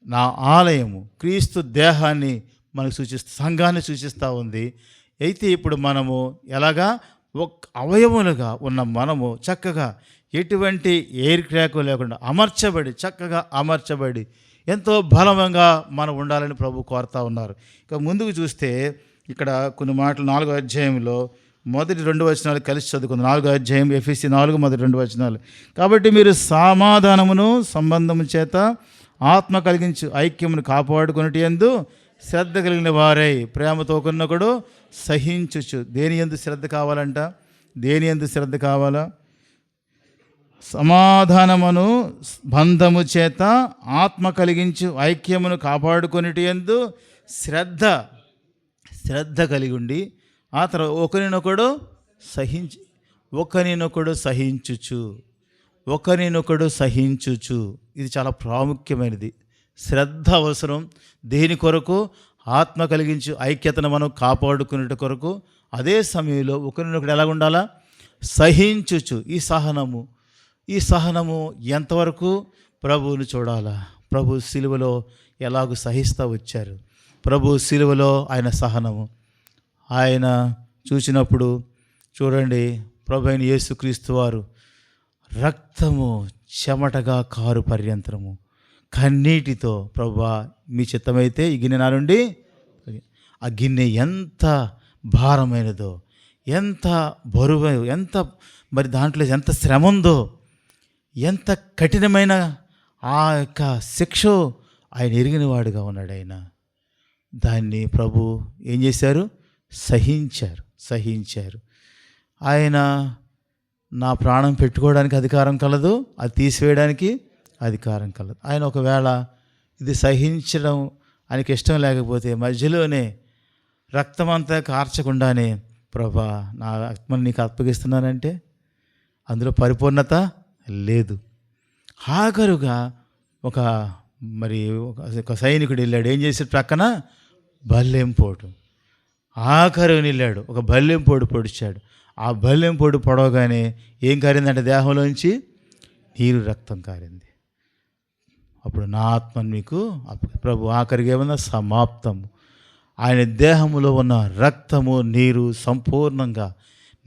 నా ఆలయము. క్రీస్తు దేహాన్ని మనకు సంఘాన్ని సూచిస్తూ ఉంది. అయితే ఇప్పుడు మనము ఎలాగా అవయములుగా ఉన్న మనము చక్కగా ఎటువంటి ఎయిర్ క్రాక్ లేకుండా చక్కగా అమర్చబడి ఎంతో బలంగా మనం ఉండాలని ప్రభు కోరుతూ ఉన్నారు. ఇక ముందుకు చూస్తే ఇక్కడ కొన్ని మాటలు 4వ అధ్యాయంలో మొదటి 2 వచనాలు కలిసి చదువుకుంది. 4వ అధ్యాయం ఎఫెసీ 4 మొదటి 2 వచనాలు. కాబట్టి మీరు సమాధానమును సంబంధము చేత ఆత్మ కలిగించు ఐక్యమును కాపాడుకున్నటి యందు శ్రద్ధ కలిగిన వారై ప్రేమతో ఒకరినొకడు సహించుచు. దేని యందు శ్రద్ధ కావాలంట? దేని యందు శ్రద్ధ కావాలా? సమాధానమును బంధము చేత ఆత్మ కలిగించు ఐక్యమును కాపాడుకొనిటి యందు శ్రద్ధ కలిగి ఉండి, ఆ తర్వాత ఒకరినొకడు సహించుచు. ఇది చాలా ప్రాముఖ్యమైనది. శ్రద్ధ అవసరం. దేని కొరకు? ఆత్మ కలిగించు ఐక్యతను మనం కాపాడుకునేట కొరకు. అదే సమయంలో ఒకరినొకడు ఎలా ఉండాలా? సహించుచు. ఈ సహనము ఎంతవరకు? ప్రభువుని చూడాలా. ప్రభు శిలువలో ఎలాగూ సహిస్తూ వచ్చారు. ప్రభు శిలువలో ఆయన సహనము ఆయన చూసినప్పుడు చూడండి, ప్రభు అయిన యేసుక్రీస్తు వారు రక్తము చెమటగా కారు పర్యంతరము కన్నీటితో, ప్రభువా మీ చిత్తమైతే ఈ గిన్నె నా నుండి, ఆ గిన్నె ఎంత భారమైనదో, ఎంత బరువు, ఎంత మరి దాంట్లో ఎంత శ్రమ ఉందో, ఎంత కఠినమైన ఆ యొక్క శిక్ష ఆయన ఎరిగినవాడుగా ఉన్నాడు. ఆయన దాన్ని ప్రభు ఏం చేశారు? సహించారు. ఆయన నా ప్రాణం పెట్టుకోవడానికి అధికారం కలదు, అది తీసివేయడానికి అధికారం కలదు. ఆయన ఒకవేళ ఇది సహించడం ఆయనకి ఇష్టం లేకపోతే మధ్యలోనే రక్తమంతా కార్చకుండానే, ప్రభా నా ఆత్మను నీకు అప్పగిస్తున్నానంటే అందులో పరిపూర్ణత లేదు. ఆఖరుగా ఒక సైనికుడు వెళ్ళాడు. ఏం చేశాడు? ప్రక్కన బల్లెంపోటు. ఆఖరుని వెళ్ళాడు, ఒక బల్లెంపోటు పొడిచాడు. ఆ బల్లెంపోటు పొడవగానే ఏం కారిందంటే దేహంలోంచి నీరు, రక్తం కారింది. అప్పుడు నా ఆత్మను మీకు ప్రభు ఆఖరికి ఏమన్నా సమాప్తము. ఆయన దేహములో ఉన్న రక్తము, నీరు సంపూర్ణంగా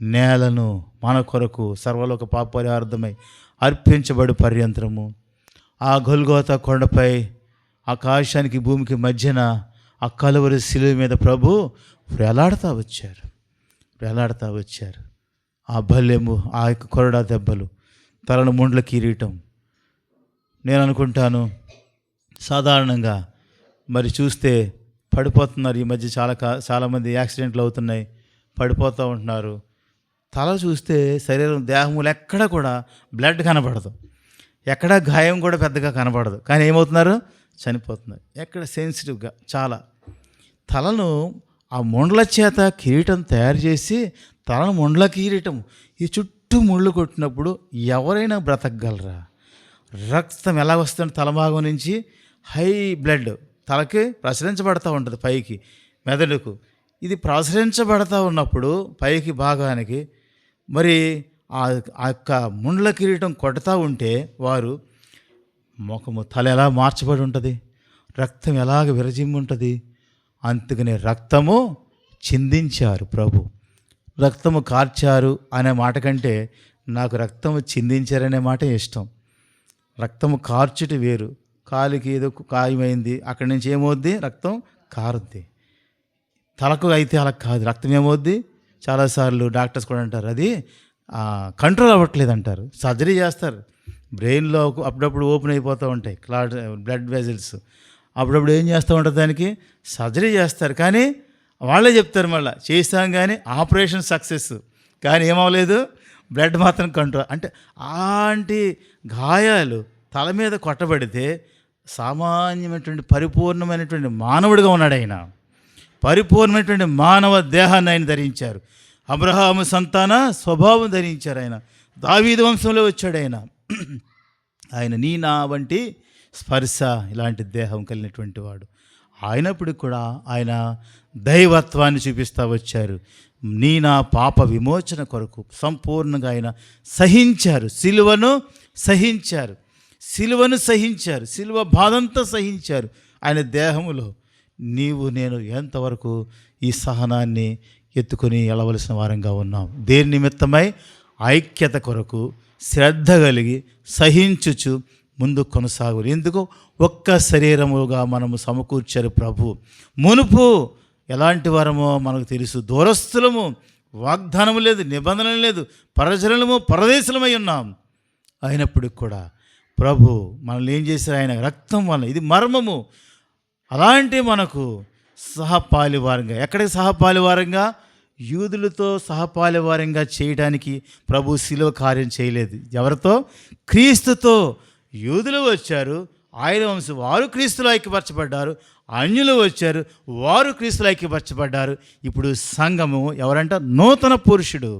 నేలను మన కొరకు సర్వలోక పాపపరిహార్థమై అర్పించబడి పర్యంతరము ఆ గొల్గోతా కొండపై ఆకాశానికి భూమికి మధ్యన ఆ కలువరి శిలువ మీద ప్రభు వేలాడుతూ వచ్చారు. ఆ బల్లెము, ఆ యొక్క కొరడా దెబ్బలు, తలను ముండ్ల కిరీటం. నేను అనుకుంటాను సాధారణంగా మరి చూస్తే పడిపోతున్నారు. ఈ మధ్య చాలామంది యాక్సిడెంట్లు అవుతున్నాయి, పడిపోతూ ఉంటున్నారు. తల చూస్తే శరీరం, దేహములు ఎక్కడ కూడా బ్లడ్ కనపడదు, ఎక్కడ గాయం కూడా పెద్దగా కనపడదు. కానీ ఏమవుతున్నారు? చనిపోతున్నారు. ఎక్కడ సెన్సిటివ్గా చాలా. తలను ఆ ముండ్ల చేత కిరీటం తయారు చేసి, తలను ముండ్ల కిరీటం ఈ చుట్టూ ముళ్ళు కొట్టినప్పుడు ఎవరైనా బ్రతకగలరా? రక్తం ఎలా వస్తుంది? తలభాగం నుంచి హై బ్లడ్ తలకి ప్రసరించబడతా ఉంటుంది, పైకి మెదడుకు. ఇది ప్రసరించబడతా ఉన్నప్పుడు పైకి భాగానికి మరి ఆ యొక్క ముండ్ల కిరీటం కొడతా ఉంటే వారు ముఖము, తల ఎలా మార్చబడి ఉంటుంది, రక్తం ఎలాగ విరజిమ్మి ఉంటుంది. అందుకనే రక్తము చిందించారు ప్రభు. రక్తము కార్చారు అనే మాట కంటే నాకు రక్తము చిందించారనే మాట ఇష్టం. రక్తము కార్చుట వేరు. కాలికి ఏదో గాయమైంది, అక్కడి నుంచి ఏమవుద్ది? రక్తం కారుద్ది. తలకు అయితే అలా కాదు, రక్తం ఏమవుద్ది? చాలాసార్లు డాక్టర్స్ కూడా అంటారు అది కంట్రోల్ అవ్వట్లేదు అంటారు. సర్జరీ చేస్తారు. బ్రెయిన్లో అప్పుడప్పుడు ఓపెన్ అయిపోతూ ఉంటాయి బ్లడ్ వెజల్స్. అప్పుడప్పుడు ఏం చేస్తూ ఉంటుంది? దానికి సర్జరీ చేస్తారు. కానీ వాళ్ళే చెప్తారు మళ్ళీ చేస్తాం కానీ ఆపరేషన్ సక్సెస్, కానీ ఏమవ్వలేదు, బ్లడ్ మాత్రం కంట్రోల్. అంటే అలాంటి గాయాలు తల మీద కొట్టబడితే సామాన్యమైనటువంటి పరిపూర్ణమైనటువంటి మానవుడిగా ఉన్నాడు ఆయన. పరిపూర్ణమైనటువంటి మానవ దేహాన్ని ఆయన ధరించారు. అబ్రహాము సంతాన స్వభావం ధరించారు. ఆయన దావీదు వంశంలో వచ్చాడు. ఆయన నీ నా వంటి స్పర్శ ఇలాంటి దేహం కలిగినటువంటి వాడు. అయినప్పటికి కూడా ఆయన దైవత్వాన్ని చూపిస్తూ వచ్చారు. నీ నా పాప విమోచన కొరకు సంపూర్ణంగా ఆయన సహించారు. సిలువను సహించారు. సిలువ బాధంతా సహించారు. ఆయన దేహములో నీవు నేను ఎంతవరకు ఈ సహనాన్ని ఎత్తుకొని వెళ్ళవలసిన వారంగా ఉన్నాం. దేని నిమిత్తమై? ఐక్యత కొరకు శ్రద్ధ కలిగి సహించుచు ముందు కొనసాగులు. ఎందుకు? ఒక్క శరీరముగా మనము సమకూర్చారు ప్రభు. మునుపు ఎలాంటి వారమో మనకు తెలుసు. దూరస్థులము, వాగ్దానము లేదు, నిబంధన లేదు, పరజనులము, పరదేశులమై ఉన్నాం. అయినప్పటికి కూడా ప్రభు మనల్ని ఏం చేశారు? ఆయన రక్తం వలన, ఇది మర్మము. అలాంటి మనకు సహపాలివారంగా, ఎక్కడికి సహపాలివారంగా? యూదులతో సహపాలివారంగా చేయడానికి ప్రభు శిలువ కార్యం చేయలేదు. ఎవరితో? క్రీస్తుతో. యూదులు వచ్చారు, ఆయన వంశం వారు క్రీస్తులో ఐక్యపరచబడ్డారు. అన్యులు వచ్చారు, వారు క్రీస్తులో ఐక్యపరచబడ్డారు. ఇప్పుడు సంఘము ఎవరంట? నూతన పురుషుడు.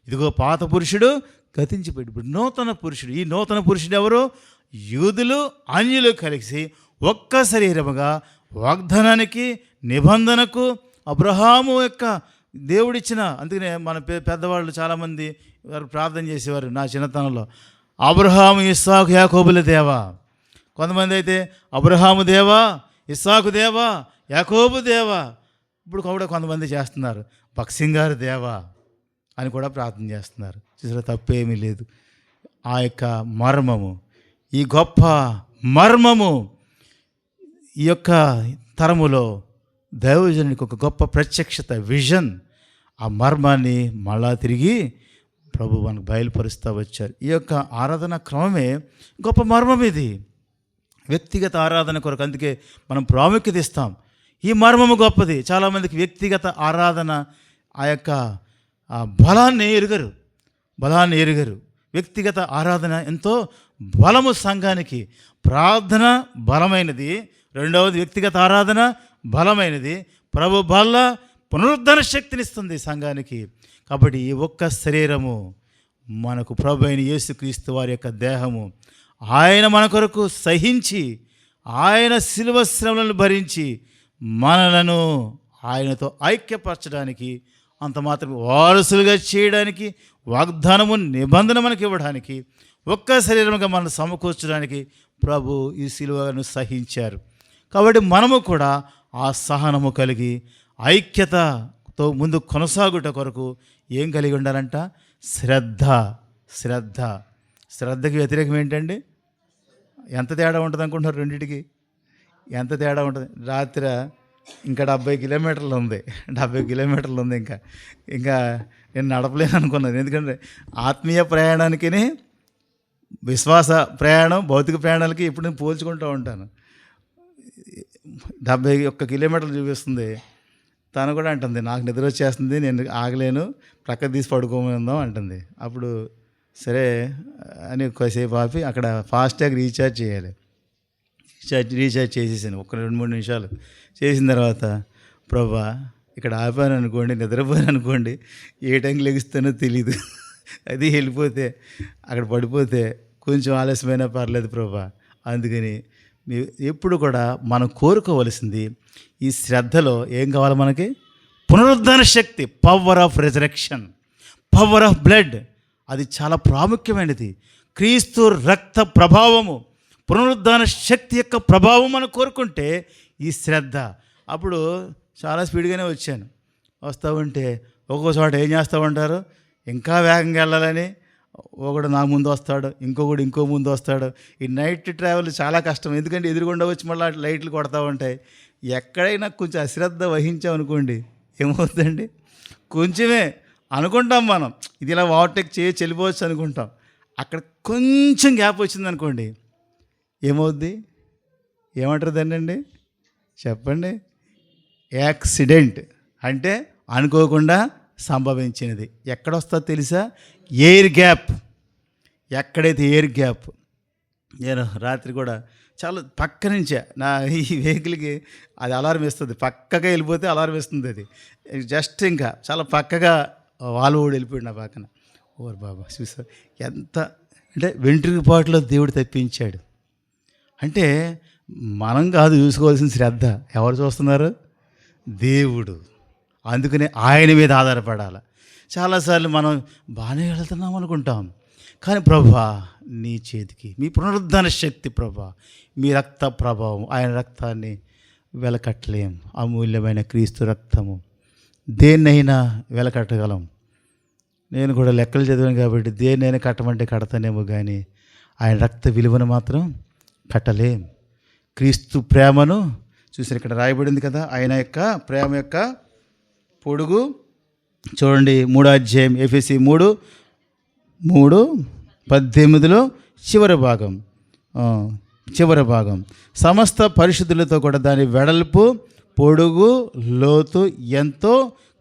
ఇదిగో పాత పురుషుడు గతించిపోయి ఇప్పుడు నూతన పురుషుడు. ఈ నూతన పురుషుడు ఎవరు? యూదులు అన్యులు కలిసి ఒక్క శరీరముగా వాగ్దానానికి, నిబంధనకు, అబ్రహాము యొక్క దేవుడిచ్చిన, అందుకనే మన పెద్దవాళ్ళు చాలామంది వారు ప్రార్థన చేసేవారు నా చిన్నతనంలో, అబ్రహాము, ఇస్సాకు, యాకోబుల దేవా. కొంతమంది అయితే అబ్రహాము దేవా, ఇస్సాకు దేవా, యాకోబు దేవా. ఇప్పుడు కూడా కొంతమంది చేస్తున్నారు బక్సింగారు దేవా అని కూడా ప్రార్థన చేస్తున్నారు. చూసారా, తప్పేమీ లేదు. ఆ యొక్క మర్మము, ఈ గొప్ప మర్మము ఈ యొక్క తరములో దైవజనునికి ఒక గొప్ప ప్రత్యక్షత, విజన్. ఆ మర్మాన్ని మళ్ళా తిరిగి ప్రభు మనకు బయలుపరుస్తూ వచ్చారు. ఈ యొక్క ఆరాధన క్రమమే గొప్ప మర్మం. ఇది వ్యక్తిగత ఆరాధన కొరకు అందుకే మనం ప్రాముఖ్యత ఇస్తాం. ఈ మర్మము గొప్పది. చాలామందికి వ్యక్తిగత ఆరాధన ఆ యొక్క బలాన్ని ఎరుగరు. వ్యక్తిగత ఆరాధన ఎంతో బలము సంఘానికి. ప్రార్థన బలమైనది. రెండవది వ్యక్తిగత ఆరాధన బలమైనది. ప్రభు బల్ల పునరుద్ధరణ శక్తినిస్తుంది సంఘానికి. కాబట్టి ఈ ఒక్క శరీరము మనకు ప్రభు అయిన యేసుక్రీస్తు వారి యొక్క దేహము. ఆయన మన కొరకు సహించి, ఆయన శిలువ శ్రమలను భరించి మనలను ఆయనతో ఐక్యపరచడానికి, అంత మాత్రం వారసులుగా చేయడానికి, వాగ్దానము, నిబంధన మనకి ఇవ్వడానికి, ఒక్క శరీరముగా మనం సమకూర్చడానికి ప్రభు ఈ శిలువను సహించారు. కాబట్టి మనము కూడా ఆ సహనము కలిగి ఐక్యతతో ముందు కొనసాగుట కొరకు ఏం కలిగి ఉండాలంట? శ్రద్ధకి వ్యతిరేకం ఏంటండి? ఎంత తేడా ఉంటుంది అనుకుంటున్నారు? రెండింటికి ఎంత తేడా ఉంటుంది? రాత్రి ఇంకా 70 కిలోమీటర్లు ఉంది. ఇంకా నేను నడపలేను అనుకున్నాను. ఎందుకంటే ఆత్మీయ ప్రయాణానికి, విశ్వాస ప్రయాణం, భౌతిక ప్రయాణాలకి ఇప్పుడు నేను పోల్చుకుంటూ ఉంటాను. 71 కిలోమీటర్లు చూపిస్తుంది. తను కూడా అంటుంది, నాకు నిద్ర వచ్చేస్తుంది, నేను ఆగలేను, ప్రక్క తీసి పడుకోమందాం అంటుంది. అప్పుడు సరే అని కొద్దిసేపు ఆపి అక్కడ ఫాస్ట్యాగ్ రీఛార్జ్ చేయాలి. రీఛార్జ్ చేసేసాను. ఒక 2-3 నిమిషాలు చేసిన తర్వాత, ప్రభా ఇక్కడ ఆపాను అనుకోండి, నిద్రపోయాను అనుకోండి, ఏ టైంకి లెగుస్తానో తెలీదు. అది వెళ్ళిపోతే, అక్కడ పడిపోతే కొంచెం ఆలస్యమైనా పర్లేదు ప్రభా. అందుకని ఎప్పుడు కూడా మనం కోరుకోవలసింది ఈ శ్రద్ధలో ఏం కావాలి మనకి? పునరుద్ధరణ శక్తి, power of resurrection, power of blood. అది చాలా ప్రాముఖ్యమైనది. క్రీస్తు రక్త ప్రభావము, పునరుద్ధరణ శక్తి యొక్క ప్రభావం మనం కోరుకుంటే ఈ శ్రద్ధ. అప్పుడు చాలా స్పీడ్గానే వచ్చాను. వస్తూ ఉంటే ఒక్కో చోట ఏం చేస్తూ ఉంటారు, ఇంకా వేగంగా వెళ్ళాలని ఒకడు నా ముందు వస్తాడు, ఇంకొకడు ఇంకో ముందు వస్తాడు. ఈ నైట్ ట్రావెల్ చాలా కష్టం. ఎందుకంటే ఎదురుగుండా వచ్చి మళ్ళీ లైట్లు కొడతా ఉంటాయి. ఎక్కడైనా కొంచెం అశ్రద్ధ వహించామనుకోండి ఏమవుతుందండి? కొంచెమే అనుకుంటాం మనం, ఇది ఇలా ఓవర్టేక్ చేయొచ్చు, వెళ్ళిపోవచ్చు అనుకుంటాం. అక్కడ కొంచెం గ్యాప్ వచ్చిందనుకోండి ఏమవుద్ది? ఏమంటారు దాన్నండి? చెప్పండి. యాక్సిడెంట్ అంటే అనుకోకుండా సంభవించినది. ఎక్కడొస్తుందో తెలుసా? Air gap. ఎక్కడైతే ఎయిర్ గ్యాప్, నేను రాత్రి కూడా చాలా పక్క నుంచే నా ఈ వెహికల్కి అది అలారం ఇస్తుంది. పక్కగా వెళ్ళిపోతే అలారం ఇస్తుంది. అది జస్ట్ ఇంకా చాలా పక్కగా వాళ్ళు కూడా వెళ్ళిపోయాడు నా పక్కన. ఓరు బాబా చూసా ఎంత అంటే వెంట్రుకపాటులో దేవుడు తప్పించాడు. అంటే మనం కాదు చూసుకోవాల్సిన శ్రద్ధ, ఎవరు చూస్తున్నారు? దేవుడు. అందుకనే ఆయన మీద ఆధారపడాలి. చాలాసార్లు మనం బాగానే వెళ్తున్నాం అనుకుంటాం, కానీ ప్రభువా నీ చేతికి మీ పునరుద్ధరణ శక్తి ప్రభా, మీ రక్త ప్రభావం, ఆయన రక్తాన్ని వెలకట్టలేం. అమూల్యమైన క్రీస్తు రక్తము దేన్నైనా వెలకట్టగలం. నేను కూడా లెక్కలు చదివాను కాబట్టి దేన్నైనా కట్టమంటే కడతానేమో, కానీ ఆయన రక్త విలువను మాత్రం కట్టలేం. క్రీస్తు ప్రేమను చూసిన ఇక్కడ రాయబడింది కదా, ఆయన యొక్క ప్రేమ యొక్క పొడుగు చూడండి. 3వ అధ్యాయం ఎఫెసీ 3:18 చివరి భాగం సమస్త పరిశుద్ధులతో కూడా దాని వెడల్పు పొడుగు లోతు ఎంతో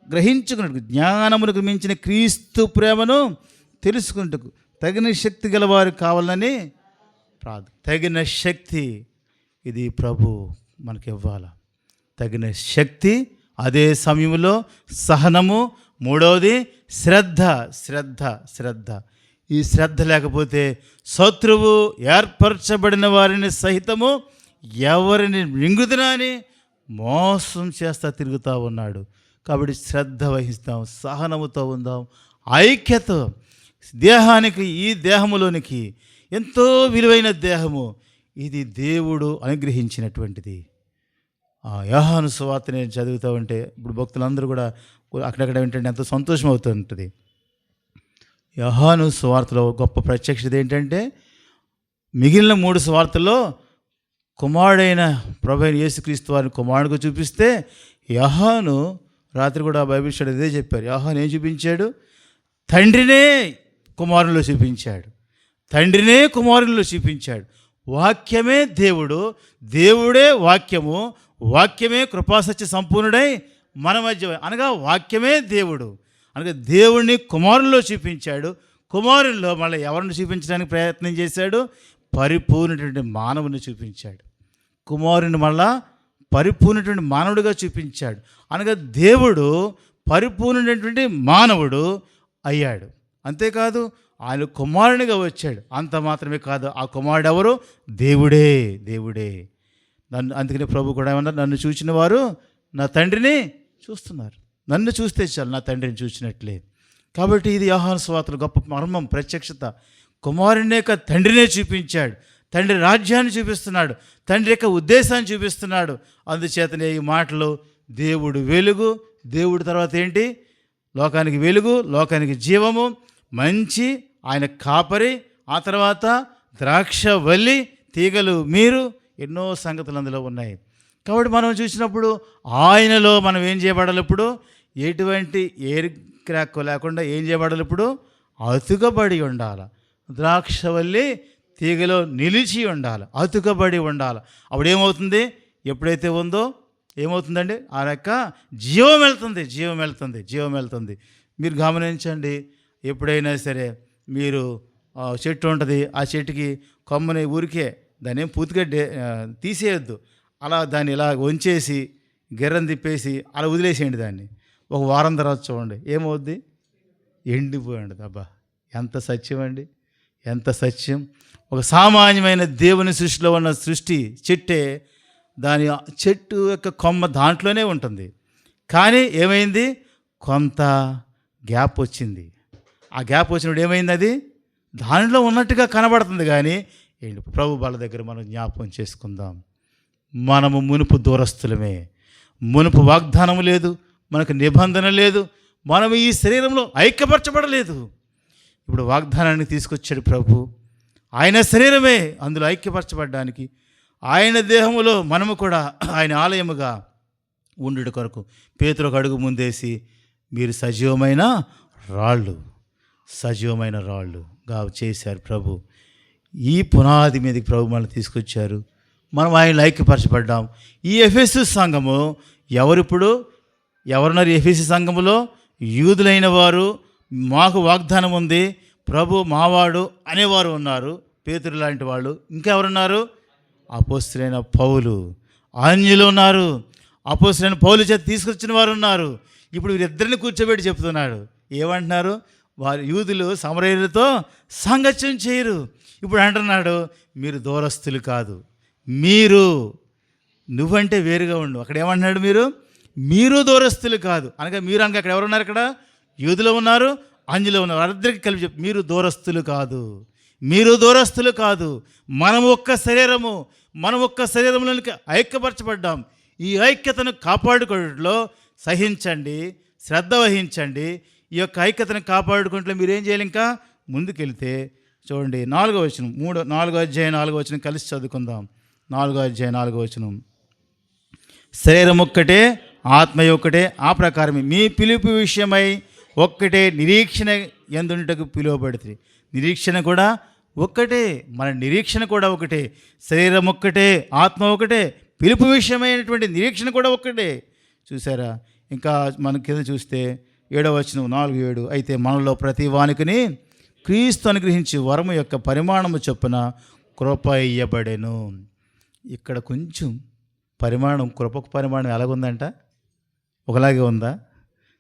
గ్రహించుకున్నట్టు జ్ఞానమునకు మించిన క్రీస్తు ప్రేమను తెలుసుకున్నట్టుకు తగిన శక్తి గలవారు కావాలని తగిన శక్తి ఇది ప్రభు మనకి ఇవ్వాలి. తగిన శక్తి, అదే సమయంలో సహనము, మూడవది శ్రద్ధ. ఈ శ్రద్ధ లేకపోతే శత్రువు ఏర్పరచబడిన వారిని సహితము ఎవరిని మింగుదునని మోసం చేస్తా తిరుగుతూ ఉన్నాడు. కాబట్టి శ్రద్ధ వహిస్తాం, సహనముతో ఉందాం, ఐక్యత. దేహానికి, ఈ దేహములోనికి ఎంతో విలువైన దేహము ఇది దేవుడు అనుగ్రహించినటువంటిది. యోహాను సువార్త నేను చదువుతూ ఉంటే ఇప్పుడు భక్తులందరూ కూడా అక్కడక్కడ ఏంటంటే ఎంతో సంతోషం అవుతుంటుంది. యోహాను సువార్తలో గొప్ప ప్రత్యక్షత ఏంటంటే మిగిలిన 3 సువార్తల్లో కుమారుడైన ప్రభువైన యేసుక్రీస్తు వారిని కుమారుడిగా చూపిస్తే, యోహాను రాత్రి కూడా బైబిల్ స్టడీ ఇదే చెప్పారు. యోహాను ఏం చూపించాడు? తండ్రినే కుమారునిలో చూపించాడు. వాక్యమే దేవుడు, దేవుడే వాక్యము, వాక్యమే కృపాసత్య సంపూర్ణుడై మన మధ్య, అనగా వాక్యమే దేవుడు, అనగా దేవుడిని కుమారుల్లో చూపించాడు. కుమారుల్లో మళ్ళీ ఎవరిని చూపించడానికి ప్రయత్నం చేశాడు? పరిపూర్ణటువంటి మానవుని చూపించాడు. కుమారుని మళ్ళా పరిపూర్ణటువంటి మానవుడిగా చూపించాడు. అనగా దేవుడు పరిపూర్ణమైనటువంటి మానవుడు అయ్యాడు. అంతేకాదు ఆయన కుమారునిగా వచ్చాడు. అంత మాత్రమే కాదు, ఆ కుమారుడు ఎవరు? దేవుడే. అందుకనే ప్రభు కూడా ఏమన్నారు? నన్ను చూచిన వారు నా తండ్రిని చూస్తున్నారు. నన్ను చూస్తే చాలు, నా తండ్రిని చూసినట్లే. కాబట్టి ఇది యోహాను సువార్తలో గొప్ప మర్మం, ప్రత్యక్షత. కుమారుని యొక్క తండ్రినే చూపించాడు, తండ్రి రాజ్యాన్ని చూపిస్తున్నాడు, తండ్రి యొక్క ఉద్దేశాన్ని చూపిస్తున్నాడు. అందుచేతనే ఈ మాటలు దేవుడు వెలుగు, దేవుడి తర్వాత ఏంటి? లోకానికి వెలుగు, లోకానికి జీవము, మంచి ఆయన కాపరి, ఆ తర్వాత ద్రాక్షవల్లి, తీగలు మీరు, ఎన్నో సంగతులు అందులో ఉన్నాయి. కాబట్టి మనం చూసినప్పుడు ఆయనలో మనం ఏం చేయబడాలి? ఇప్పుడు ఎటువంటి ఎయిర్ క్రాక్ లేకుండా ఏం చేయబడాలి? ఇప్పుడు అతుకబడి ఉండాలి. ద్రాక్షవల్లి తీగలో నిలిచి ఉండాలి, అతుకబడి ఉండాలి. అప్పుడు ఏమవుతుంది? ఎప్పుడైతే ఉందో ఏమవుతుందండి? ఆ యొక్క జీవం వెళ్తుంది. మీరు గమనించండి, ఎప్పుడైనా సరే మీరు చెట్టు ఉంటుంది, ఆ చెట్టుకి కొమ్మని ఊరికే దాన్ని ఏం పూర్తిగా తీసేయొద్దు. అలా దాన్ని ఇలా వంచేసి గిర్రం తిప్పేసి అలా వదిలేసేయండి. దాన్ని ఒక వారం తర్వాత చూడండి ఏమవుద్ది? ఎండిపోయండి. అబ్బా ఎంత సత్యం అండి, ఎంత సత్యం! ఒక సామాన్యమైన దేవుని సృష్టిలో ఉన్న సృష్టి చెట్టే, దాని చెట్టు యొక్క కొమ్మ దాంట్లోనే ఉంటుంది. కానీ ఏమైంది? కొంత గ్యాప్ వచ్చింది. ఆ గ్యాప్ వచ్చినప్పుడు ఏమైంది? అది దానిలో ఉన్నట్టుగా కనబడుతుంది. కానీ ఏంటి? ప్రభు వాళ్ళ దగ్గర మనం జ్ఞాపకం చేసుకుందాం. మనము మునుపు దూరస్తులమే, మునుపు వాగ్దానం లేదు, మనకు నిబంధన లేదు, మనం ఈ శరీరంలో ఐక్యపరచబడలేదు. ఇప్పుడు వాగ్దానాన్ని తీసుకొచ్చాడు ప్రభు. ఆయన శరీరమే అందులో ఐక్యపరచబడడానికి, ఆయన దేహములో మనము కూడా ఆయన ఆలయముగా ఉండుట కొరకు పేతురు ఒక అడుగు ముందేసి, మీరు సజీవమైన రాళ్ళుగా చేశారు ప్రభు. ఈ పునాది మీదకి ప్రభు మనల్ని తీసుకొచ్చారు. మనం ఆయన ఐక్యపరచబడ్డాం. ఈ ఎఫెసు సంఘము ఎవరున్నారు? ఎఫెసు సంఘములో యూదులైన వారు, మాకు వాగ్దానం ఉంది, ప్రభు మావాడు అనేవారు ఉన్నారు, పేతురు లాంటి వాళ్ళు. ఇంకా ఎవరున్నారు? అపోస్తలుడైన పౌలు. అన్యులు ఉన్నారు, అపోస్తలుడైన పౌలు చేత తీసుకొచ్చిన వారు ఉన్నారు. ఇప్పుడు వీరిద్దరిని కూర్చోబెట్టి చెప్తున్నాడు, ఏమంటున్నారు? వారు యూదులు సమరయులతో సాంగత్యం చేయరు. ఇప్పుడు అంటున్నాడు, మీరు దూరస్తులు కాదు, మీరు, నువ్వంటే వేరుగా ఉండు. అక్కడ ఏమంటున్నాడు? మీరు దూరస్తులు కాదు అనగా, మీరు అనగా అక్కడ ఎవరున్నారు? అక్కడ యూదులు ఉన్నారు, అంజులు ఉన్నారు. వారిద్దరికి కలిపి చెప్పు, మీరు దూరస్తులు కాదు, మీరు దూరస్తులు కాదు. మనం ఒక్క శరీరము, మనం ఒక్క శరీరంలోనికి ఐక్యపరచబడ్డాం. ఈ ఐక్యతను కాపాడుకోవడంలో సహించండి, శ్రద్ధ వహించండి. ఈ యొక్క ఐక్యతను కాపాడుకుంటే మీరేం చేయాలి? ఇంకా ముందుకెళ్తే చూడండి, 4వ వచనం, 4వ అధ్యాయం 4వ వచనం కలిసి చదువుకుందాం. 4వ అధ్యాయం 4వ వచనం, శరీరం ఒక్కటే, ఆత్మ ఒక్కటే, ఆ ప్రకారమే మీ పిలుపు విషయమై ఒక్కటే నిరీక్షణ ఎందుటకు పిలువబడుతుంది. నిరీక్షణ కూడా ఒక్కటే, మన నిరీక్షణ కూడా ఒకటే. శరీరం ఒక్కటే, ఆత్మ ఒకటే, పిలుపు విషయమైనటువంటి నిరీక్షణ కూడా ఒక్కటే. చూసారా? ఇంకా మన కింద చూస్తే 7వ వచనం, 4:7, అయితే మనలో ప్రతి వానికిని క్రీస్తు అనుగ్రహించి వరము యొక్క పరిమాణము చొప్పున కృప ఇయ్యబడెను. ఇక్కడ కొంచెం పరిమాణం, కృపకు పరిమాణం ఎలాగుందంట? ఒకలాగే ఉందా?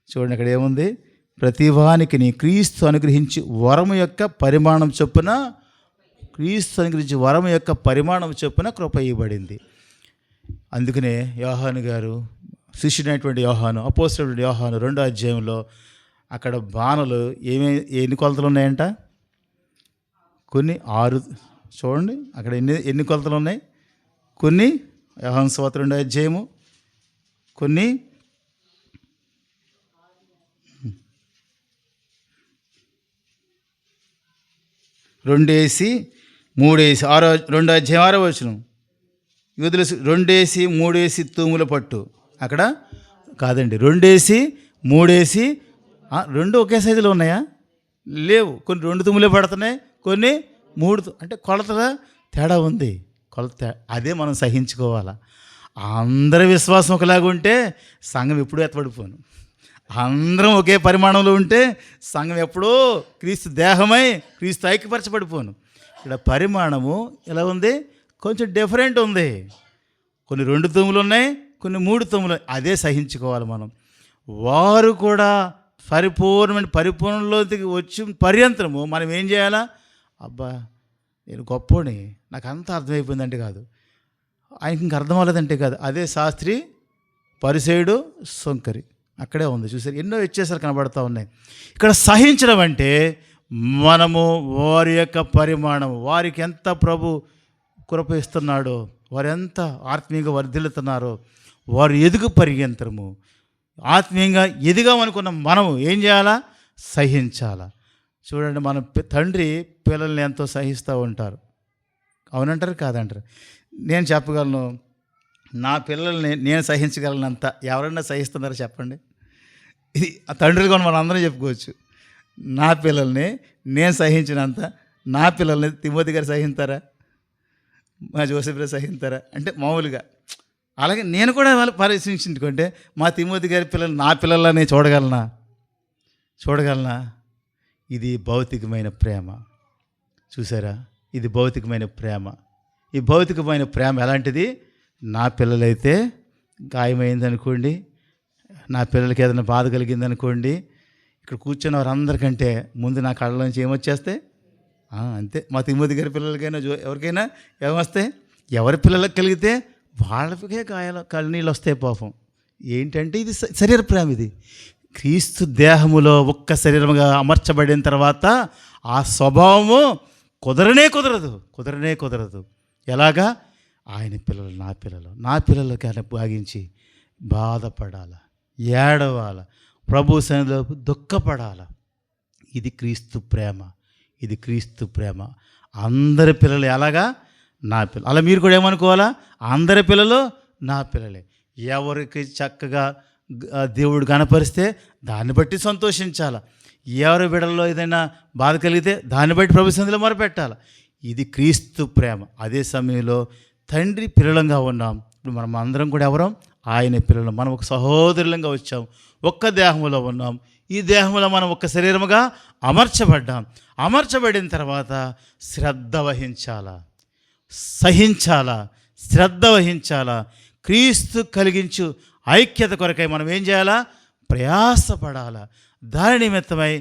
చూడండి, అక్కడ ఏముంది? ప్రతి వానికిని క్రీస్తు అనుగ్రహించి వరము యొక్క పరిమాణం చొప్పున, క్రీస్తు అనుగ్రహించి వరము యొక్క పరిమాణం చొప్పున కృప ఇవ్వబడింది. అందుకనే యోహాను గారు, శిష్యుడైనటువంటి యోహాను, అపోస్తలుడైన యోహాను 2వ అధ్యాయంలో అక్కడ బాణలు ఎన్ని కొలతలు ఉన్నాయంట? కొన్ని 6. చూడండి అక్కడ ఎన్ని కొలతలు ఉన్నాయి? కొన్ని యోహాను సువార్త 2వ అధ్యాయము, కొన్ని 2 3 2వ అధ్యాయం 6వ వచనం, యూదులు 2 3 తూముల పట్టు. అక్కడ కాదండి, 2 3 2 ఒకే సైజులో ఉన్నాయా? లేవు. కొన్ని 2 తుమ్ములే పడుతున్నాయి, కొన్ని 3. అంటే కొలతగా తేడా ఉంది. కొలత అదే మనం సహించుకోవాలా. అందరి విశ్వాసం ఒకలాగా ఉంటే సంఘం ఎప్పుడూ ఎత్తబడిపోను. అందరం ఒకే పరిమాణంలో ఉంటే సంఘం ఎప్పుడూ క్రీస్తు దేహమై క్రీస్తు ఐక్యపరచబడిపోను. ఇక్కడ పరిమాణము ఎలా ఉంది? కొంచెం డిఫరెంట్ ఉంది. కొన్ని 2 తుమ్ములు ఉన్నాయి, కొన్ని 3 తుమ్ములు. అదే సహించుకోవాలి మనం. వారు కూడా పరిపూర్ణలోకి వచ్చి పర్యంతరము మనం ఏం చేయాలా? అబ్బా నేను గొప్పోని, నాకు అంతా అర్థమైపోయిందంటే కాదు, ఆయనకి ఇంక అర్థం అవ్వలేదంటే కాదు. అదే శాస్త్రి, పరిసేయుడు, సొంకరి అక్కడే ఉంది. చూసారు, ఎన్నో వ్యత్యాసాలు కనబడుతూ ఉన్నాయి. ఇక్కడ సహించడం అంటే మనము వారి యొక్క పరిమాణం, వారికి ఎంత ప్రభు కృప ఇస్తున్నాడో, వారు ఎంత ఆత్మీయంగా వర్ధిల్లుతున్నారో, వారు ఎదుగు పర్యంతరము ఆత్మీయంగా ఎదిగామనుకున్న మనము ఏం చేయాలా? సహించాలా. చూడండి, మన తండ్రి పిల్లల్ని ఎంతో సహిస్తూ ఉంటారు. అవునంటారు కాదంటారు? నేను చెప్పగలను, నా పిల్లల్ని నేను సహించగలనంత ఎవరైనా సహిస్తున్నారో చెప్పండి. ఇది ఆ తండ్రులు కూడా మనం అందరం చెప్పుకోవచ్చు. నా పిల్లల్ని నేను సహించినంత నా పిల్లల్ని తిమోతి గారు సహిస్తారా? మా జోసెఫ్ గారు సహిస్తారా? అంటే మామూలుగా. అలాగే నేను కూడా వాళ్ళు పరిశీలించుకుంటే మా తిమోతి గారి పిల్లలు నా పిల్లలని చూడగలనా? ఇది భౌతికమైన ప్రేమ. చూసారా? ఇది భౌతికమైన ప్రేమ. ఈ భౌతికమైన ప్రేమ ఎలాంటిది? నా పిల్లలైతే గాయమైందనుకోండి, నా పిల్లలకి ఏదైనా బాధ కలిగిందనుకోండి, ఇక్కడ కూర్చున్న వారందరికంటే ముందు నా కళ్ళ నుంచి ఏమొచ్చేస్తాయి? అంతే. మా తిమోతి గారి పిల్లలకైనా ఎవరికైనా ఏమొస్తాయి? ఎవరి పిల్లలకు కలిగితే వాళ్ళకే కళ్ళనీళ్ళు వస్తాయి పాపం. ఏంటంటే ఇది శరీర ప్రేమ. ఇది క్రీస్తు దేహములో ఒక్క శరీరముగా అమర్చబడిన తర్వాత ఆ స్వభావము కుదరనే కుదరదు. ఎలాగా? ఆయన పిల్లలు నా పిల్లలకి ఆయన భాగించి బాధపడాల, ఏడవాల, ప్రభు సన్నిధిలో దుఃఖపడాల. ఇది క్రీస్తు ప్రేమ. అందరి పిల్లలు ఎలాగా? నా పిల్లలు. అలా మీరు కూడా ఏమనుకోవాలా? అందరి పిల్లలు నా పిల్లలే. ఎవరికి చక్కగా దేవుడు కనపరిస్తే దాన్ని బట్టి సంతోషించాల. ఎవరి బిడ్డల్లో ఏదైనా బాధ కలిగితే దాన్ని బట్టి ప్రభు సన్నిధిలో మొరపెట్టాలి. ఇది క్రీస్తు ప్రేమ. అదే సమయంలో తండ్రి పిల్లలంగా ఉన్నాం. ఇప్పుడు మనం అందరం కూడా ఎవరం? ఆయన పిల్లలు. మనం ఒక సహోదరులంగా వచ్చాం, ఒక్క దేహంలో ఉన్నాం. ఈ దేహంలో మనం ఒక శరీరముగా అమర్చబడిన తర్వాత శ్రద్ధ వహించాలా, సహించాలా, శ్రద్ధ వహించాలా. క్రీస్తు కలిగించు ఐక్యత కొరకై మనం ఏం చేయాలా? ప్రయాసపడాలా. దాని నిమిత్తమై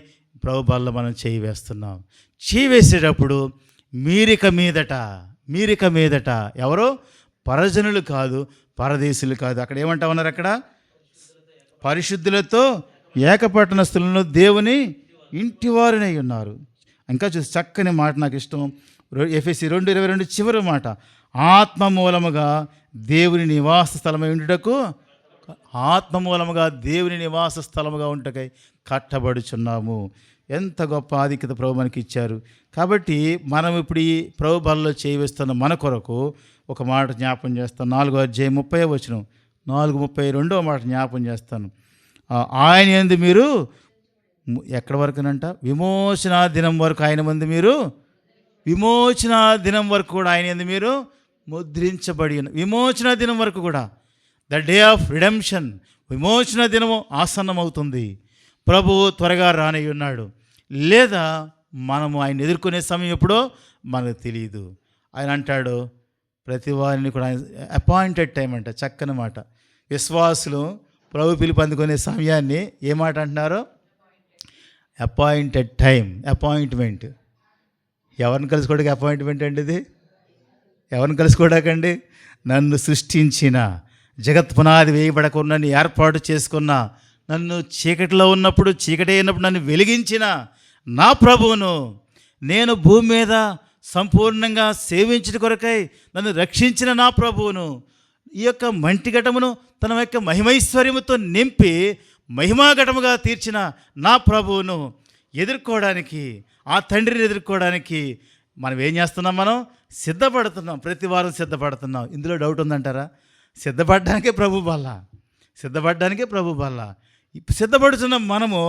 ప్రభు బల్ల మనం చేయి వేస్తున్నాం. చేయి వేసేటప్పుడు మీరిక మీదట ఎవరో పరజనులు కాదు, పరదేశులు కాదు. అక్కడ ఏమంటా ఉన్నారు? అక్కడ పరిశుద్ధులతో ఏకపట్టణస్థులను దేవుని ఇంటివారినై ఉన్నారు. ఇంకా చూసి చక్కని మాట నాకు ఇష్టం. ఎఫెసీ 2:22 చివరి మాట, ఆత్మ మూలముగా దేవుని నివాస స్థలమై ఉండుటకు, ఆత్మ మూలముగా దేవుని నివాస స్థలముగా ఉంటకై కట్టబడుచున్నాము. ఎంత గొప్ప ఆధిక్యత ప్రభు మనకి ఇచ్చారు. కాబట్టి మనం ఇప్పుడు ఈ ప్రభు బలలో చేయవేస్తున్న మన కొరకు ఒక మాట జ్ఞాపం చేస్తాను. 4వ అధ్యాయం 30వ వచనం, 4:32వ మాట జ్ఞాపం చేస్తాను. ఆయన యందు మీరు ఎక్కడి వరకునంట? విమోచనా దినం వరకు ఆయన మంది మీరు, విమోచనా దినం వరకు కూడా ఆయన యందు మీరు ముద్రించబడి ఉన్న, విమోచనా దినం వరకు కూడా, ద డే ఆఫ్ రిడెంప్షన్, విమోచన దినము ఆసన్నమవుతుంది. ప్రభువు త్వరగా రానై ఉన్నాడు. లేదా మనము ఆయన ఎదుర్కొనే సమయం ఎప్పుడో మనకు తెలియదు. ఆయన అంటాడు ప్రతి వారిని కూడా అపాయింటెడ్ టైం అంట. చక్కని మాట. విశ్వాసులు ప్రభు పిలుపు అందుకునే సమయాన్ని ఏ మాట అంటున్నారో? Appointed time, appointment. ఎవరిని కలుసుకోవడానికి అపాయింట్మెంట్ అండి ఇది? ఎవరిని కలుసుకోవడాకండి? నన్ను సృష్టించిన, జగత్ పునాది వేయబడకుండా నన్ను ఏర్పాటు చేసుకున్న, నన్ను చీకటిలో ఉన్నప్పుడు, చీకటి అయినప్పుడు నన్ను వెలిగించిన నా ప్రభువును, నేను భూమి మీద సంపూర్ణంగా సేవించిన కొరకై నన్ను రక్షించిన నా ప్రభువును, ఈ యొక్క మంటిఘటమును తన యొక్క మహిమైశ్వర్యముతో నింపి మహిమాఘటముగా తీర్చిన నా ప్రభువును ఎదుర్కోవడానికి, ఆ తండ్రిని ఎదుర్కోవడానికి మనం ఏం చేస్తున్నాం? మనం సిద్ధపడుతున్నాం. ప్రతి వారం సిద్ధపడుతున్నాం. ఇందులో డౌట్ ఉందంటారా? సిద్ధపడడానికే ప్రభు బల్ల, సిద్ధపడడానికే ప్రభు బల్ల. సిద్ధపడుతున్నాం. మనము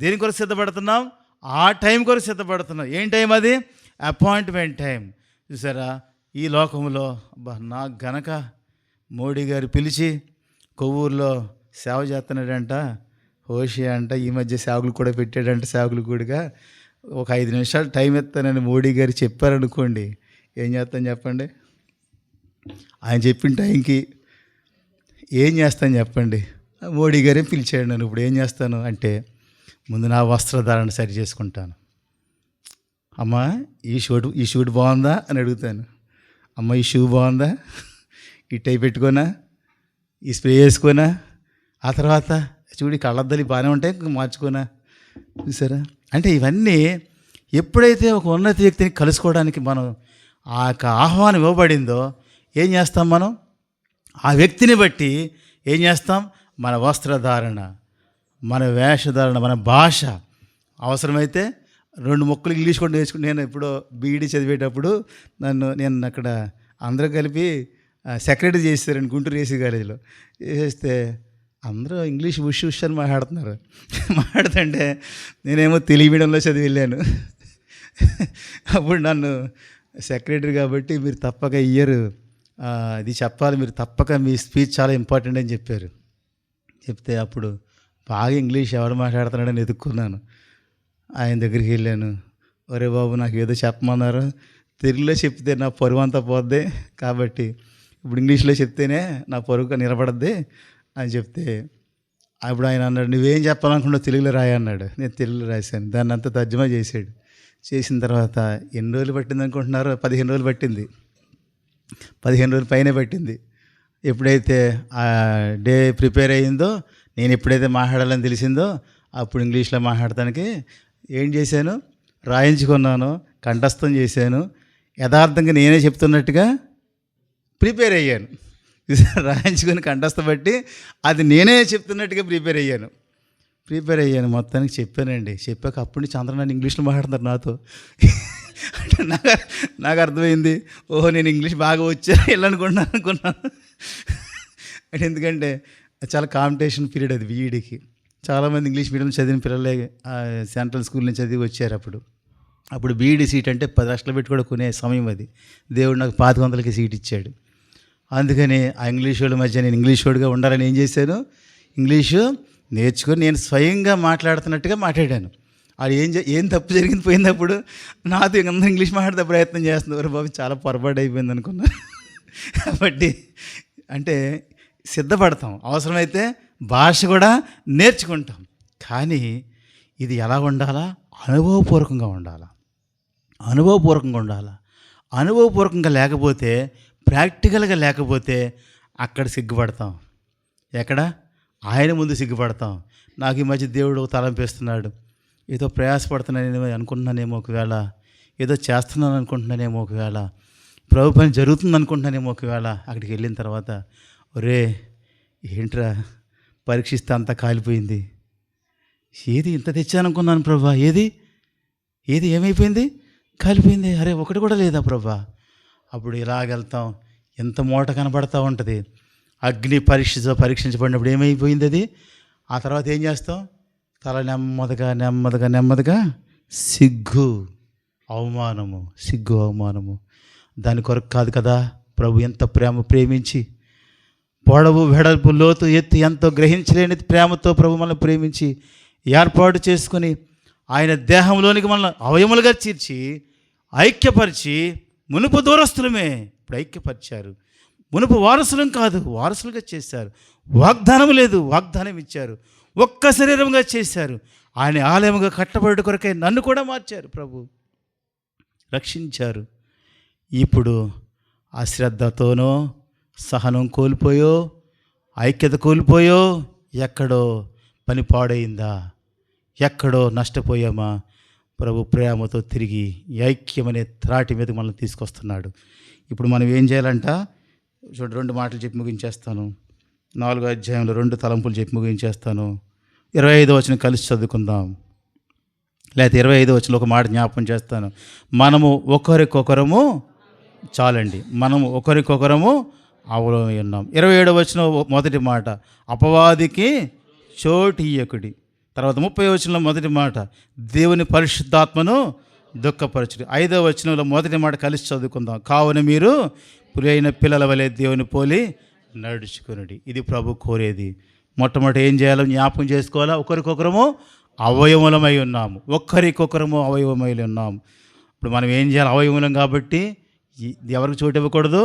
దేని కొరకు సిద్ధపడుతున్నాం? ఆ టైం కొరకు సిద్ధపడుతున్నాం. ఏం టైం అది? Appointment time. చూసారా, ఈ లోకంలో నాకు గనక మోడీ గారు పిలిచి కొవ్వూరులో సేవ చేస్తున్నాడంట, హోషి అంట, ఈ మధ్య సేవకులు కూడా పెట్టాడంట, సేవకులు కూడిగా ఒక 5 నిమిషాలు టైం ఇస్తానని మోడీ గారు చెప్పారనుకోండి, ఏం చేస్తాను చెప్పండి? ఆయన చెప్పిన టైంకి ఏం చేస్తాను చెప్పండి? మోడీ గారే పిలిచాడు నన్ను. ఇప్పుడు ఏం చేస్తాను అంటే, ముందు నా వస్త్రధారణ సరి చేసుకుంటాను. అమ్మా ఈ షూట్ బాగుందా అని అడుగుతాను. అమ్మ ఈ షూ బాగుందా? ఈ టై పెట్టుకోనా? ఈ స్ప్రే వేసుకోనా? ఆ తర్వాత చూడు కళ్ళద్దలి బాగానే ఉంటాయి, మార్చుకోనా? చూసారా? అంటే ఇవన్నీ ఎప్పుడైతే ఒక ఉన్నత వ్యక్తిని కలుసుకోవడానికి మనం ఆ యొక్క ఆహ్వానం ఇవ్వబడిందో ఏం చేస్తాం? మనం ఆ వ్యక్తిని బట్టి ఏం చేస్తాం? మన వస్త్రధారణ, మన వేషధారణ, మన భాష, అవసరమైతే 2 ముక్కలు ఇంగ్లీష్ కూడా నేర్చుకుని. నేను ఎప్పుడో బీఈడీ చదివేటప్పుడు నేను అక్కడ అందరూ కలిపి సెక్రటరీ చేశారండి గుంటూరు ఏసీ కాలేజీలో. చేస్తే అందరూ ఇంగ్లీష్ ఉష్ అని మాట్లాడుతున్నారు. మాట్లాడుతుంటే నేనేమో తెలుగు మీడియంలో చదివి వెళ్ళాను. అప్పుడు నన్ను సెక్రటరీ కాబట్టి మీరు తప్పక ఇయర్ ఇది చెప్పాలి, మీరు తప్పక మీ స్పీచ్ చాలా ఇంపార్టెంట్ అని చెప్పారు. చెప్తే అప్పుడు బాగా ఇంగ్లీష్ ఎవరు మాట్లాడుతున్నాడని ఎదుక్కున్నాను. ఆయన దగ్గరికి వెళ్ళాను. ఒరే బాబు నాకు ఏదో చెప్పమన్నారు, తెలుగులో చెప్తే నా పరువు అంతా పోద్ది, కాబట్టి ఇప్పుడు ఇంగ్లీష్లో చెప్తేనే నా పరువుగా నిలబడద్ది అని చెప్తే, అప్పుడు ఆయన అన్నాడు నువ్వేం చెప్పాలనుకున్నావు తెలుగులో రాయి అన్నాడు. నేను తెలుగులో రాశాను. దాన్ని అంతా తర్జుమా చేశాడు. చేసిన తర్వాత ఎన్ని రోజులు పట్టింది అనుకుంటున్నారు? 15 రోజులు పట్టింది. 15 రోజుల పైనే పట్టింది. ఎప్పుడైతే ఆ డే ప్రిపేర్ అయ్యిందో, నేను ఎప్పుడైతే మాట్లాడాలని తెలిసిందో అప్పుడు ఇంగ్లీష్లో మాట్లాడటానికి ఏం చేశాను? రాయించుకున్నాను, కంఠస్థం చేశాను, యథార్థంగా నేనే చెప్తున్నట్టుగా ప్రిపేర్ అయ్యాను. రాయించుకొని కంఠస్థం బట్టి అది నేనే చెప్తున్నట్టుగా ప్రిపేర్ అయ్యాను. మొత్తానికి చెప్పానండి. చెప్పాక అప్పటి నుంచి అందరూ నన్ను ఇంగ్లీష్లో మాట్లాడుతున్నారు నాతో. అంటే నాకు అర్థమైంది, ఓహో నేను ఇంగ్లీష్ బాగా వచ్చా వెళ్ళనుకున్నాను. అంటే ఎందుకంటే చాలా కాంపిటీషన్ పీరియడ్ అది బీఈడీకి. చాలామంది ఇంగ్లీష్ మీడియం చదివిన పిల్లలే సెంట్రల్ స్కూల్ నుంచి చదివి వచ్చారు. అప్పుడు బీఈడీ సీట్ అంటే 10 లక్షలు పెట్టి కూడా కొనే సమయం అది. దేవుడు నాకు 2500కి సీట్ ఇచ్చాడు. అందుకని ఆ ఇంగ్లీష్ వాళ్ళ మధ్య నేను ఇంగ్లీష్ వాడిగా ఉండాలని ఏం చేశాను? ఇంగ్లీషు నేర్చుకొని నేను స్వయంగా మాట్లాడుతున్నట్టుగా మాట్లాడాను. అది ఏం తప్పు జరిగింది పోయినప్పుడు నాతో అందరూ ఇంగ్లీష్ మాట్లాడే ప్రయత్నం చేస్తున్నారు. బాబు చాలా పొరపాటు అయిపోయింది అనుకున్నా. కాబట్టి అంటే సిద్ధపడతాం, అవసరమైతే భాష కూడా నేర్చుకుంటాం. కానీ ఇది ఎలా ఉండాలా? అనుభవపూర్వకంగా ఉండాలా. అనుభవపూర్వకంగా ఉండాలా. అనుభవపూర్వకంగా లేకపోతే, ప్రాక్టికల్గా లేకపోతే అక్కడ సిగ్గుపడతాం. ఎక్కడ? ఆయన ముందు సిగ్గుపడతాం. నాకు ఈ మధ్య దేవుడు తలంపేస్తున్నాడు. ఏదో ప్రయాసపడుతున్నానేమో అనుకుంటున్నానేమో ఒకవేళ, ఏదో చేస్తున్నాను అనుకుంటున్నానేమో ఒకవేళ, ప్రభు పని జరుగుతుంది అనుకుంటున్నానేమో ఒకవేళ, అక్కడికి వెళ్ళిన తర్వాత ఒరే ఏంట్రా పరీక్షిస్తే అంతా కాలిపోయింది, ఏది ఇంత తెచ్చాననుకున్నాను ప్రభా, ఏది ఏమైపోయింది, కాలిపోయింది, అరే ఒకటి కూడా లేదా ప్రభా. అప్పుడు ఇలాగెళ్తాం, ఎంత మూట కనబడతా ఉంటుంది. అగ్ని పరీక్షించబడినప్పుడు ఏమైపోయింది అది. ఆ తర్వాత ఏం చేస్తాం? తల నెమ్మదిగా సిగ్గు అవమానము. దాని కొరకు కాదు కదా ప్రభు ఎంత ప్రేమించి, పొడవు వెడల్పు లోతు ఎత్తు ఎంతో గ్రహించలేని ప్రేమతో ప్రభు మనల్ని ప్రేమించి ఏర్పాటు చేసుకుని ఆయన దేహంలోనికి మనల్ని అవయములుగా చేర్చి ఐక్యపరిచి, మునుపు దూరస్తులమే ఇప్పుడు ఐక్యపరిచారు. మునుపు వారసులం కాదు, వారసులుగా చేశారు. వాగ్దానం లేదు, వాగ్దానం ఇచ్చారు. ఒక్క శరీరంగా చేశారు. ఆయన ఆలయముగా కట్టబడి కొరకై నన్ను కూడా మార్చారు ప్రభు, రక్షించారు. ఇప్పుడు అశ్రద్ధతోనో, సహనం కోల్పోయో, ఐక్యత కోల్పోయో, ఎక్కడో పని పాడైందా, ఎక్కడో నష్టపోయామా, ప్రభు ప్రేమతో తిరిగి ఐక్యమనే త్రాటి మీద మనల్ని తీసుకొస్తున్నాడు. ఇప్పుడు మనం ఏం చేయాలంట? చూడండి, 2 మాటలు చెప్పి ముగించేస్తాను. 4వ అధ్యాయంలో 2 తలంపులు చెప్పి ముగించేస్తాను. 25వ వచనం కలిసి చదువుకుందాం. లేకపోతే 25వ వచనంలో ఒక మాట జ్ఞాపకం చేస్తాను. మనము ఒకరికొకరము, చాలండి, మనము ఒకరికొకరము అవలమై ఉన్నాం. 27వ వచనం మొదటి మాట, అపవాదికి చోటు ఇయ్యకుడి. తర్వాత 30వ వచనంలో మొదటి మాట, దేవుని పరిశుద్ధాత్మను దుఃఖపరచుడి. 5వ వచనంలో మొదటి మాట కలిసి చదువుకుందాం. కావున మీరు ప్రియైన పిల్లల వలె దేవుని పోలి నడుచుకునుడి. ఇది ప్రభు కోరేది. మొట్టమొదటి ఏం చేయాలో జ్ఞాపకం చేసుకోవాలా? ఒకరికొకరము అవయవములమై ఉన్నాము. ఒకరికొకరము అవయవమై ఉన్నాము. ఇప్పుడు మనం ఏం చేయాలి? అవయవములం కాబట్టి ఎవరికి చోటు ఇవ్వకూడదు?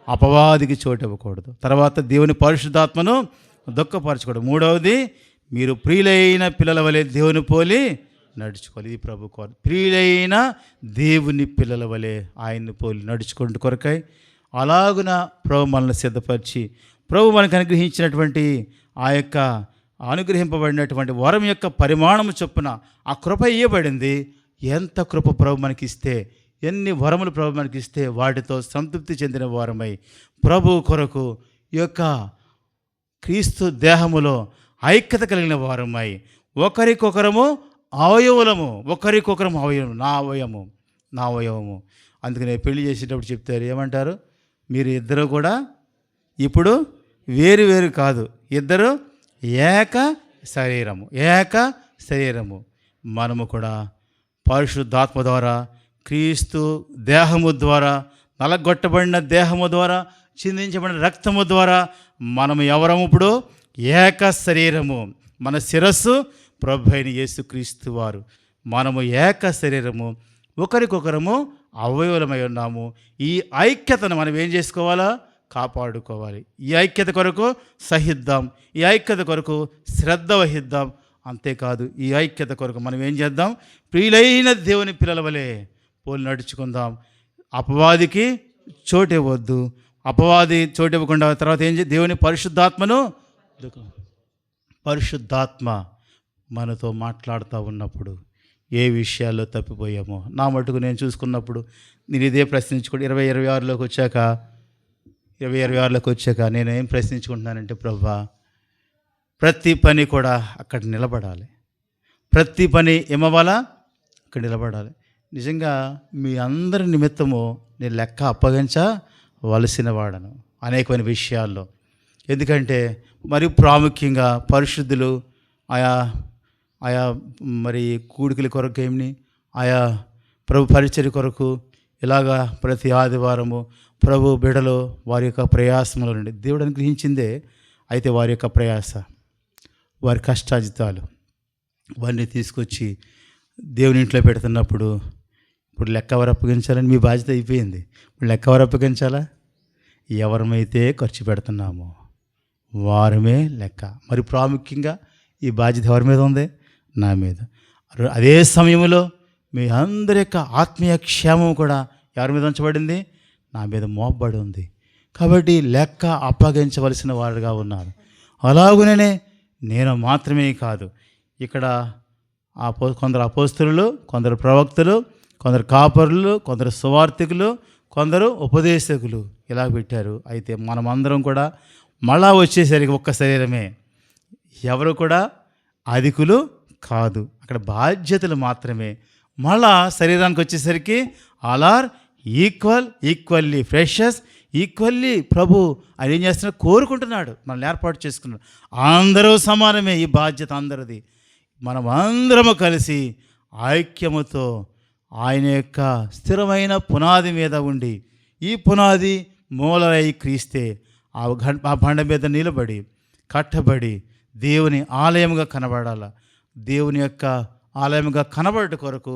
అపవాదికి చోటు ఇవ్వకూడదు. తర్వాత దేవుని పరిశుద్ధాత్మను దుఃఖపరచకూడదు. 3వది, మీరు ప్రియులైన పిల్లల వలె దేవుని పోలి నడుచుకోవాలి. ఇది ప్రభు కోరు. ప్రియులైన దేవుని పిల్లల వలె ఆయన్ని పోలి నడుచుకుంటూ కొరకై అలాగున ప్రభు మనల్ని సిద్ధపరిచి, ప్రభు మనకు అనుగ్రహించినటువంటి ఆ యొక్క అనుగ్రహింపబడినటువంటి వరం యొక్క పరిమాణము చొప్పున ఆ కృప ఇవ్వబడింది. ఎంత కృప ప్రభు మనకిస్తే, ఎన్ని వరములు ప్రభు మనకిస్తే వాటితో సంతృప్తి చెందిన వారమై ప్రభు కొరకు ఈ యొక్క క్రీస్తు దేహములో ఐక్యత కలిగిన వారమై ఒకరికొకరము అవయవులము. ఒకరికొకరము అవయవము, నా అవయవము. అందుకనే పెళ్లి చేసేటప్పుడు చెప్తారు, ఏమంటారు? మీరు ఇద్దరు కూడా ఇప్పుడు వేరు కాదు, ఇద్దరు ఏక శరీరము. మనము కూడా పరిశుద్ధాత్మ ద్వారా, క్రీస్తు దేహము ద్వారా, నలగొట్టబడిన దేహము ద్వారా, చిందించబడిన రక్తము ద్వారా మనము ఎవరము? ఇప్పుడు ఏక శరీరము. మన శిరస్సు ప్రభు అయిన యేసుక్రీస్తు వారు. మనము ఏక శరీరము, ఒకరికొకరము అవయవలమై ఉన్నాము. ఈ ఐక్యతను మనం ఏం చేసుకోవాలా? కాపాడుకోవాలి. ఈ ఐక్యత కొరకు సహిద్దాం, ఈ ఐక్యత కొరకు శ్రద్ధ వహిద్దాం. అంతేకాదు, ఈ ఐక్యత కొరకు మనం ఏం చేద్దాం? ప్రియులైన దేవుని పిల్లల వలె పోలి నడుచుకుందాం. అపవాదికి చోటు ఇవ్వద్దు. అపవాది చోటు ఇవ్వకుండా తర్వాత ఏం దేవుని పరిశుద్ధాత్మ మనతో మాట్లాడుతూ ఉన్నప్పుడు ఏ విషయాల్లో తప్పిపోయామో, నా మటుకు నేను చూసుకున్నప్పుడు నేను ఇదే ప్రశ్నించుకుంటూ 2026లోకి వచ్చాక నేను ఏం ప్రశ్నించుకుంటున్నానంటే, ప్రభా ప్రతి పని కూడా అక్కడ నిలబడాలి, ప్రతి పని ఏమవ్వాలా? అక్కడ నిలబడాలి. నిజంగా మీ అందరి నిమిత్తము నేను లెక్క అప్పగించవలసిన వాడను అనేకమైన విషయాల్లో. ఎందుకంటే మరి ప్రాముఖ్యంగా పరిశుద్ధులు ఆయా మరి కూడికల కొరకు ఆయా ప్రభు పరిచర్య కొరకు ఇలాగా ప్రతి ఆదివారము ప్రభు బిడలో వారి యొక్క ప్రయాసముల నుండి దేవుడు అనుగ్రహించిందే. అయితే వారి యొక్క ప్రయాస, వారి కష్టాజితాలు వారిని తీసుకొచ్చి దేవుని ఇంట్లో పెడుతున్నప్పుడు ఇప్పుడు లెక్క ఎవరు అప్పగించాలని మీ బాధ్యత అయిపోయింది. ఇప్పుడు లెక్క ఎవరు అప్పగించాలా? ఎవరమైతే ఖర్చు పెడుతున్నామో వారమే లెక్క. మరి ప్రాముఖ్యంగా ఈ బాధ్యత ఎవరి మీద ఉంది? నా మీద. అదే సమయంలో మీ అందరి యొక్క ఆత్మీయ క్షేమం కూడా ఎవరి మీద ఉంచబడింది? నా మీద మోపబడి ఉంది. కాబట్టి లెక్క అప్పగించవలసిన వారుగా ఉన్నారు. అలాగుననే నేను మాత్రమే కాదు, ఇక్కడ కొందరు అపోస్తలులు, కొందరు ప్రవక్తలు, కొందరు కాపరులు, కొందరు సువార్థికులు, కొందరు ఉపదేశకులు ఇలా పెట్టారు. అయితే మనమందరం కూడా మళ్ళా వచ్చేసరికి ఒక్క శరీరమే. ఎవరు కూడా అధికులు కాదు, అక్కడ బాధ్యతలు మాత్రమే. మళ్ళా శరీరానికి వచ్చేసరికి all are equally precious, equally ప్రభు ఆయన ఏం చేస్తున్నాడు? కోరుకుంటున్నాడు, మనల్ని ఏర్పాటు చేసుకున్నాడు. అందరూ సమానమే, ఈ బాధ్యత అందరిది. మనం అందరము కలిసి ఐక్యముతో ఆయన యొక్క స్థిరమైన పునాది మీద ఉండి, ఈ పునాది మూలరాయి క్రీస్తే, ఆ బండ మీద నిలబడి కట్టబడి దేవుని ఆలయముగా కనబడాల. దేవుని యొక్క ఆలయముగా కనబడట కొరకు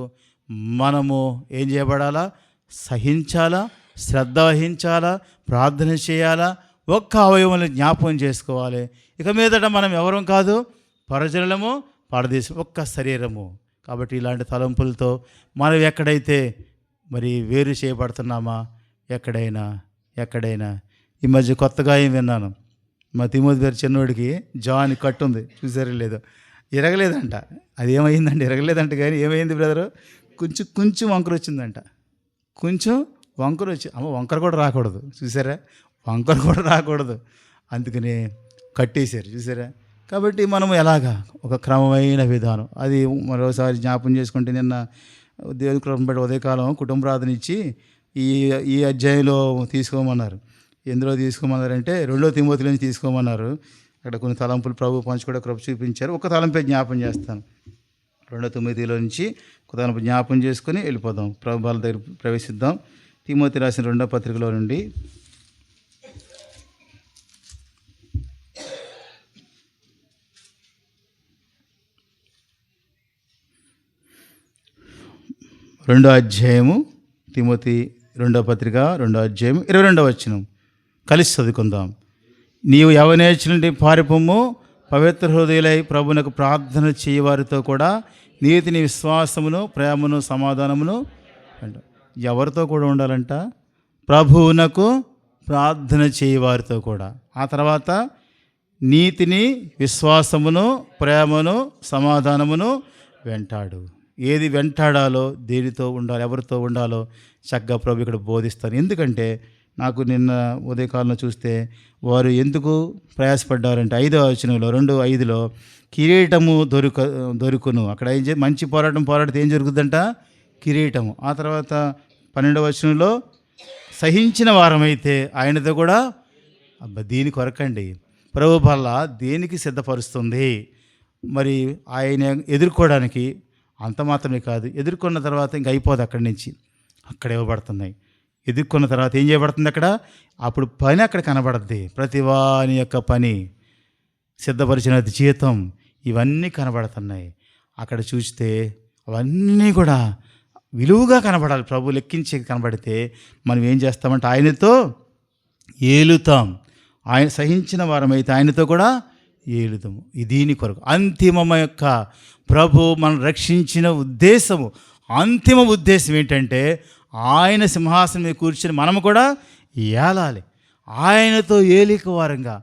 మనము ఏం చేయబడాలా? సహించాలా, శ్రద్ధ వహించాలా, ప్రార్థన చేయాలా, ఒక్క అవయవాన్ని జ్ఞాపకం చేసుకోవాలి. ఇక మీదట మనం ఎవరం కాదు, పరజనులము, పరదేశం, ఒక్క శరీరము. కాబట్టి ఇలాంటి తలంపులతో మనం ఎక్కడైతే మరి వేరు చేయబడుతున్నామా, ఎక్కడైనా ఈ మధ్య కొత్తగా ఏం విన్నాను, మా తిమోతి గారి చిన్నోడికి జాని కట్టుంది, చూసారో లేదో, ఇరగలేదంట. అది ఏమైందంటే ఇరగలేదంట, కానీ ఏమైంది బ్రదరు, కొంచెం వంకర వచ్చిందంట. కొంచెం వంకర వచ్చి, వంకర కూడా రాకూడదు, చూసారా, వంకర కూడా రాకూడదు, అందుకని కట్టేశారు, చూసారా. కాబట్టి మనము ఎలాగా ఒక క్రమమైన విధానం, అది మరోసారి జ్ఞాపం చేసుకుంటే, నిన్న దేవుని కృపను బట్టి ఉదయకాలం కుటుంబ ప్రార్థన ఇచ్చి ఈ అధ్యాయంలో తీసుకోమన్నారు. ఎందులో తీసుకోమన్నారంటే 2 తిమోతిలో నుంచి తీసుకోమన్నారు. అక్కడ కొన్ని తలంపులు ప్రభు పంచుకోవడం కృప చూపించారు. ఒక తలంపే జ్ఞాపం చేస్తాను. 2 తిమోతిలో నుంచి ఒక తలంపు జ్ఞాపం చేసుకొని వెళ్ళిపోదాం, ప్రభు వాళ్ళ దగ్గర ప్రవేశిద్దాం. తిమోతి రాసిన 2వ పత్రికలో నుండి 2వ అధ్యాయము, తిమోతి 2వ పత్రిక 2వ అధ్యాయం 22వ వచనం కలిసి చదువుకుందాం. నీవు యవనేచ్ఛ నుండి పారిపోము, పవిత్ర హృదయులై ప్రభువునకు ప్రార్థన చేయవారితో కూడా నీతిని, విశ్వాసమును, ప్రేమను, సమాధానమును. ఎవరితో కూడా ఉండాలంట? ప్రభువునకు ప్రార్థన చేయవారితో కూడా. ఆ తర్వాత నీతిని, విశ్వాసమును, ప్రేమను, సమాధానమును వెంటాడు. ఏది వెంటాడాలో, దేనితో ఉండాలో, ఎవరితో ఉండాలో చక్కగా ప్రభు ఇక్కడ బోధిస్తారు. ఎందుకంటే నాకు నిన్న ఉదయకాలంలో చూస్తే వారు ఎందుకు ప్రయాసపడ్డారంటే 5వ వచనంలో 2:5లో కిరీటము దొరుకును. అక్కడ మంచి పోరాడితే ఏం జరుగుతుందంట? కిరీటము. ఆ తర్వాత 12వ వచనంలో సహించిన వారమైతే ఆయనతో కూడా, దీని కొరకండి ప్రభు వల్ల దేనికి సిద్ధపరుస్తుంది. మరి ఆయన ఎదుర్కోవడానికి అంత మాత్రమే కాదు, ఎదుర్కొన్న తర్వాత ఇంక అయిపోదు, అక్కడి నుంచి అక్కడ ఇవ్వబడుతున్నాయి. ఎదుర్కొన్న తర్వాత ఏం చేయబడుతుంది అక్కడ? అప్పుడు పని అక్కడ కనబడుద్ది. ప్రతివాని యొక్క పని, సిద్ధపరిచిన జీతం, ఇవన్నీ కనబడుతున్నాయి. అక్కడ చూస్తే అవన్నీ కూడా విలువగా కనబడాలి. ప్రభు లెక్కించి కనబడితే మనం ఏం చేస్తామంటే ఆయనతో ఏలుతాం. ఆయన సహించిన వారమైతే ఆయనతో కూడా ఏలుతాము. దీని కొరకు అంతిమ యొక్క ప్రభు మనం రక్షించిన ఉద్దేశము, అంతిమ ఉద్దేశం ఏంటంటే ఆయన సింహాసనం మీద కూర్చొని మనము కూడా ఏలాలి, ఆయనతో ఏలిక వారంగా.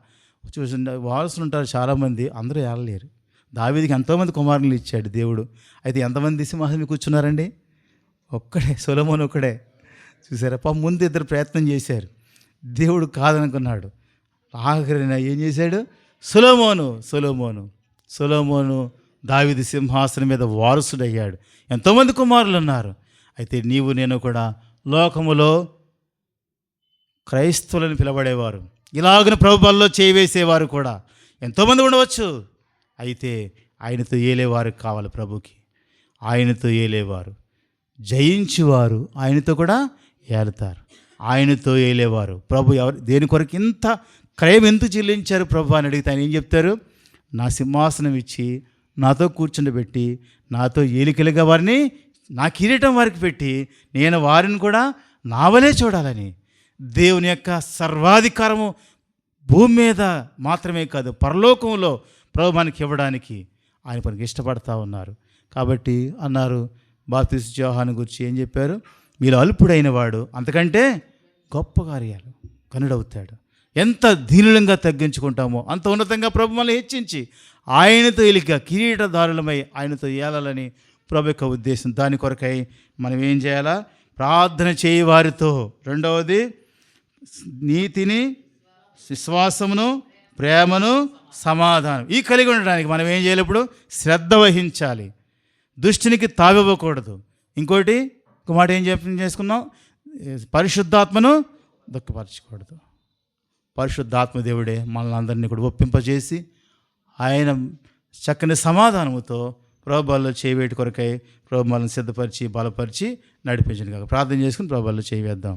చూసిన వారసులు ఉంటారు చాలామంది, అందరూ ఏలలేరు. దావీదుకి ఎంతోమంది కుమారులు ఇచ్చాడు దేవుడు. అయితే ఎంతమంది సింహాసనం మీద కూర్చున్నారండి? ఒక్కడే, సొలొమోను ఒక్కడే. చూసారా, ముందు 2 ప్రయత్నం చేశారు, దేవుడు కాదనుకున్నాడు. ఆఖరిన ఏం చేశాడు? సొలొమోను దావీదు సింహాసనం మీద వారసుడయ్యాడు. ఎంతోమంది కుమారులు ఉన్నారు. అయితే నీవు నేను కూడా లోకములో క్రైస్తవులను పిలబడేవారు, ఇలాగని ప్రభుత్వాల్లో చేయవేసేవారు కూడా ఎంతోమంది ఉండవచ్చు. అయితే ఆయనతో ఏలేవారు కావాలి ప్రభుకి. ఆయనతో ఏలేవారు, జయించువారు ఆయనతో కూడా ఏలుతారు. ఆయనతో ఏలేవారు ప్రభు దేని కొరకు ఇంత క్రయం ఎందుకు చెల్లించారు ప్రభు అని అడిగితే ఆయన ఏం చెప్తారు? నా సింహాసనం ఇచ్చి నాతో కూర్చుండబెట్టి నాతో ఏలికలుగా వారిని, నా కిరీటం వారికి పెట్టి నేను వారిని కూడా నావలే చూడాలని. దేవుని యొక్క సర్వాధికారము భూమి మీద మాత్రమే కాదు, పరలోకంలో ప్రభు మనకి ఇవ్వడానికి ఆయన మనకి ఇష్టపడతా ఉన్నారు. కాబట్టి అన్నారు బాప్తిస్మ యోహాను గురించి ఏం చెప్పారు? మీరు అల్పుడైన వాడు అంతకంటే గొప్ప కార్యాలు కనుడవుతాడు. ఎంత దీనులంగా తగ్గించుకుంటామో అంత ఉన్నతంగా ప్రభు మనల్ని హెచ్చించి ఆయనతో ఎలిక కిరీటదారులమై ఆయనతో ఏలాలని ప్రభు యొక్క ఉద్దేశం. దాని కొరకై మనం ఏం చేయాలా? ప్రార్థన చేయి వారితో. రెండవది నీతిని, విశ్వాసమును, ప్రేమను, సమాధానం ఈ కలిగి ఉండడానికి మనం ఏం చేయాలి? ఇప్పుడు శ్రద్ధ వహించాలి. దుష్టునికి తావివ్వకూడదు. ఇంకోటి ఒక మాట ఏం చేసుకున్నాం? పరిశుద్ధాత్మను దుఃఖపరచకూడదు. పరిశుద్ధాత్మ దేవుడే మనల్ని అందరినీ కూడా ఒప్పింపజేసి ఆయన చక్కని సమాధానముతో ప్రభువులో చేయవేటి కొరకై ప్రభు మనల్ని సిద్ధపరిచి బలపరిచి నడిపించను కాక ప్రార్థన చేసుకుని ప్రభువులో చేయవేద్దాం.